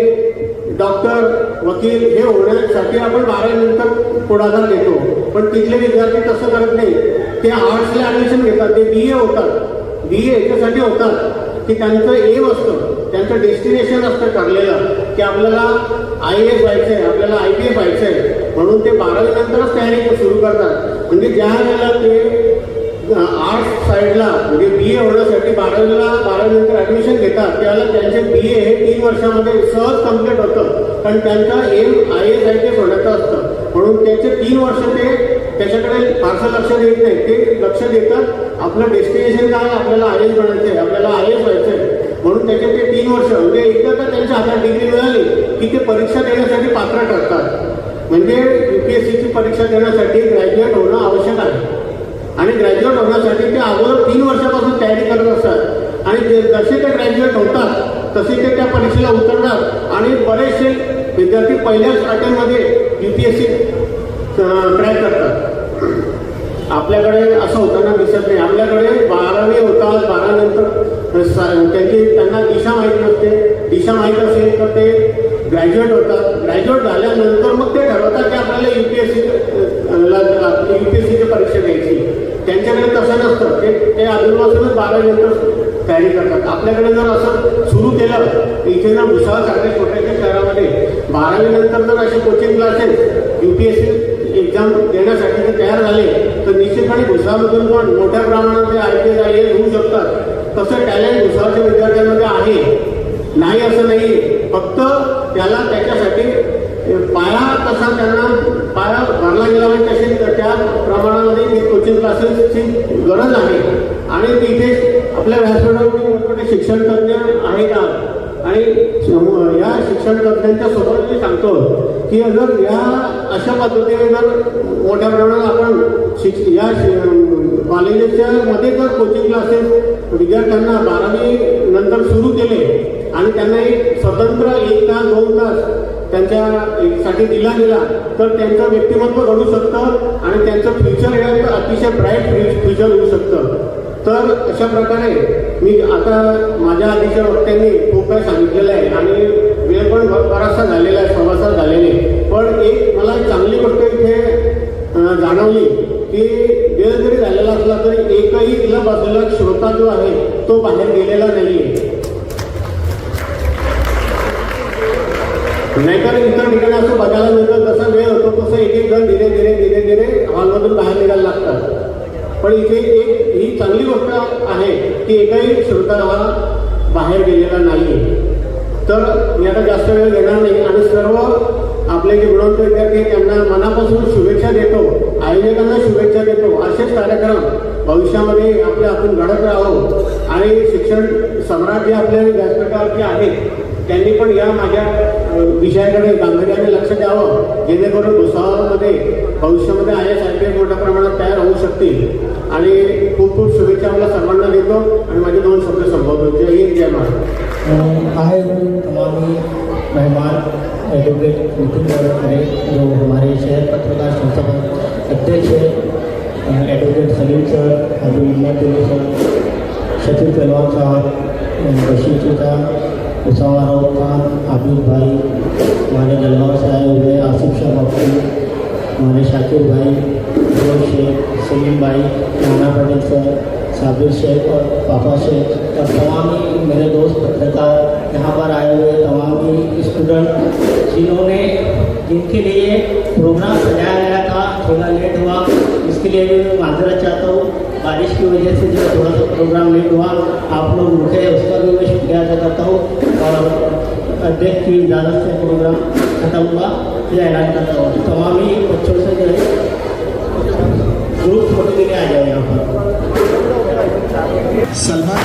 [SPEAKER 11] डॉक्टर, वकील हे होण्यासाठी आपण 12वी नंतर पुढाकार घेतो. पण तिथले विद्यार्थी तसं करत नाही. ते आर्ट्सला ॲडमिशन घेतात, ते BA होतात. BA याच्यासाठी होतात की त्यांचं एम असतं, त्यांचं डेस्टिनेशन असतं ठरलेलं की आपल्याला IAS व्हायचं आहे, आपल्याला IPS व्हायचं आहे. म्हणून ते 12वी नंतरच तयारी सुरू करतात. म्हणजे ज्या वेळेला ते आर्ट्स साईडला म्हणजे BA होण्यासाठी 12वी नंतर ॲडमिशन घेतात त्यावेळेला त्यांचे BA हे 3 वर्षामध्ये सहज कम्प्लीट होतं. कारण त्यांचा एम IAS IPS होण्याचं असतं. म्हणून त्याचे 3 वर्ष ते त्याच्याकडे फारसं लक्ष देत नाही. ते लक्ष देतात आपलं डेस्टिनेशन काय, आपल्याला IAS बनायचं आहे, आपल्याला IAS व्हायचं आहे. म्हणून त्याचे ते 3 वर्ष म्हणजे एकदा का त्यांच्या हातात डिग्री मिळाली की ते परीक्षा देण्यासाठी पात्र ठरतात. म्हणजे UPSCची परीक्षा देण्यासाठी ग्रॅज्युएट होणं आवश्यक आहे. आणि ग्रॅज्युएट होण्यासाठी ते अगोदर 3 वर्षापासून तयारी करत असतात. आणि जसे ते ग्रॅज्युएट होतात तसे ते त्या परीक्षेला उतरतात. आणि बरेचसे विद्यार्थी पहिल्याच अटेम्प्टमध्ये UPSC क्रॅक करतात. आपल्याकडे असं होताना दिसत नाही. आपल्याकडे 12वी होतात, 12 नंतर त्यांना दिशा माहीत नसते. दिशा माहीत असेल तर ते ग्रॅज्युएट होतात. ग्रॅज्युएट झाल्यानंतर मग ते ठरवतात की आपल्याला UPSCची परीक्षा द्यायची. त्यांच्याकडे तसं नसतं. ते आजूबाजूनच 12वी नंतर तयारी करतात. आपल्याकडे जर असं सुरू केलं इथे ना भुसावळसारख्या छोट्याशा शहरामध्ये 12वी नंतर जर असे कोचिंग क्लासेस UPSC एक्झाम देण्यासाठी ते तयार झाले तर निश्चितपणे भुसावळमधून पण मोठ्या प्रमाणात ते IPS IAS होऊ शकतात. तसं टॅलेंट भुसावळच्या विद्यार्थ्यांमध्ये आहे, नाही असं नाही. फक्त त्याला त्याच्यासाठी पाया तसा त्यांना पाया भरला गेला म्हणजे तसे त्या प्रमाणामध्ये कोचिंग क्लासेसची गरज आहे. आणि तिथे आपल्या व्यासपीठावरती मोठमोठे शिक्षण तज्ज्ञ आहेत. आणि या शिक्षण तज्ज्ञांच्या सोबत मी सांगतो की जर या अशा पद्धतीने जर मोठ्या प्रमाणात आपण या कॉलेजेसच्या मध्ये जर कोचिंग क्लासेस विद्यार्थ्यांना 12वी नंतर सुरू केले आणि त्यांना एक स्वतंत्र 1 तास 2 तास त्यांच्यासाठी दिला गेला तर त्यांचं व्यक्तिमत्व घडू शकतं आणि त्यांचं फ्युचर हे अतिशय ब्राईट फ्युचर होऊ शकतं. तर अशा प्रकारे मी आता माझ्या आधीच्या वक्त्यांनी खूप काही सांगितलेलं आहे आणि वेळ पण बराचसा झालेला आहे, सव्वासा झालेले. पण एक मला चांगली गोष्ट इथे जाणवली की वेळ जरी झालेला असला तरी एकही इथला बसलेला श्रोता जो आहे तो बाहेर गेलेला नाही आहे. नाहीतर इतर ठिकाणी असं बघायला मिळतं जसा वेळ होतो तसं एक जण धीरे धीरे धीरे धीरे हॉलमधून बाहेर निघायला लागतात. पण इथे एक ही चांगली गोष्ट आहे की एकही श्रोता हा बाहेर गेलेला नाही. तर मी आता जास्त वेळ घेणार नाही आणि सर्व आपले जे गुणवंत विद्यार्थी त्यांना मनापासून शुभेच्छा देतो, आयोजकांना शुभेच्छा देतो. असेच कार्यक्रम भविष्यामध्ये आपल्या आपण घडत राहावं आणि शिक्षण सम्राट जे आपल्या व्यासपीठावरती आहेत त्यांनी पण या माझ्या विषयाकडे गांभीर्याने लक्ष द्यावं जेणेकरून भुसावळमध्ये भविष्यामध्ये IAS IPS मोठ्या प्रमाणात तयार होऊ शकतील. आणि खूप खूप शुभेच्छा मला सर्वांना देतो आणि माझे 2 शब्द संबोधतो. जय हिंद, जय महाराष्ट्र.
[SPEAKER 12] आए हुए तमाम मेहमान एडवोकेट नितिन खरे जो हमारे शहर पत्रकार संस्था के अध्यक्ष हैं, advocate Salim sir, Abdul sir, Shafiq Pahalwan साहब, बशीर चीता, उसामा राउत खान, आबिद भाई, हमारे जलगांव से आए हुए आसिफ शाह मफ्ती, हमारे शाकिर भाई, फिरोज शेख, सलीम भाई, नाना पटेल सर, साबिर शेख और पापा शेख और तमाम ही मेरे दोस्त पत्रकार यहाँ पर आए हुए तमाम ही स्टूडेंट जिनके लिए प्रोग्राम सजाया गया था थोड़ा लेट हुआ, इसके लिए भी मैं माजरत चाहता हूँ. बारिश की वजह से जो थोड़ा सा प्रोग्राम लेट हुआ, आप लोग रुके उसका भी मैं शुक्रिया अदा करता हूँ. और अध्यक्ष की इजाज़त से प्रोग्राम खत्म हुआ यह ऐलान करता हूँ. तमाम ही बच्चों से जो है ग्रुप फोटो के लिए आ जाए यहाँ पर.
[SPEAKER 2] सलमान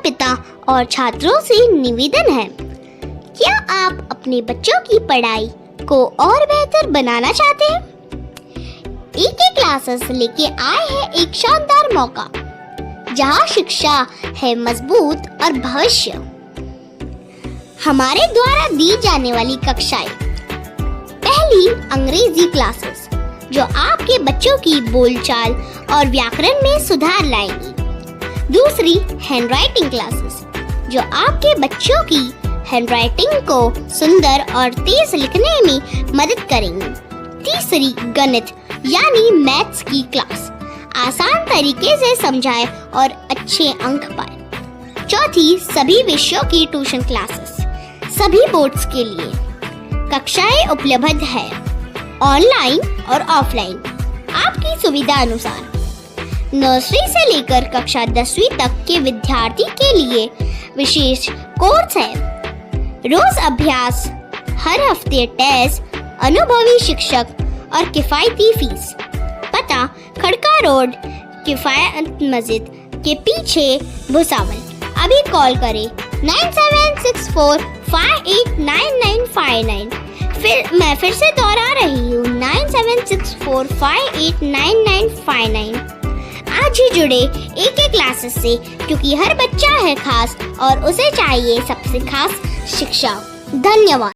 [SPEAKER 13] पिता और छात्रों से निवेदन है, क्या आप अपने बच्चों की पढ़ाई को और बेहतर बनाना चाहते हैं? EK क्लासेस लेके आए हैं एक शानदार मौका, जहां शिक्षा है मजबूत और भविष्य। हमारे द्वारा दी जाने वाली कक्षाएं, पहली अंग्रेजी क्लासेस जो आपके बच्चों की बोलचाल और व्याकरण में सुधार लाएंगी। दूसरी हैंडराइटिंग क्लासेस जो आपके बच्चों की हैंडराइटिंग को सुंदर और तेज लिखने में मदद करेंगी। तीसरी गणित यानी मैथ्स की क्लास, आसान तरीके से समझाए और अच्छे अंक पाए। चौथी सभी विषयों की ट्यूशन क्लासेस, सभी बोर्ड्स के लिए कक्षाएं उपलब्ध है, ऑनलाइन और ऑफलाइन, आपकी सुविधा अनुसार। नर्सरी से लेकर कक्षा 10वीं तक के विद्यार्थी के लिए विशेष कोर्स है। रोज अभ्यास, हर हफ्ते टेस्ट, अनुभवी शिक्षक और किफायती फीस। पता खड़का रोड, किफायत मस्जिद के पीछे, भुसावल। अभी कॉल करें 9764589959। फिर से दोहरा रही हूँ 9764589959। आज ही जुड़े EK क्लासेस से, क्योंकि हर बच्चा है खास और उसे चाहिए सबसे खास शिक्षा। धन्यवाद।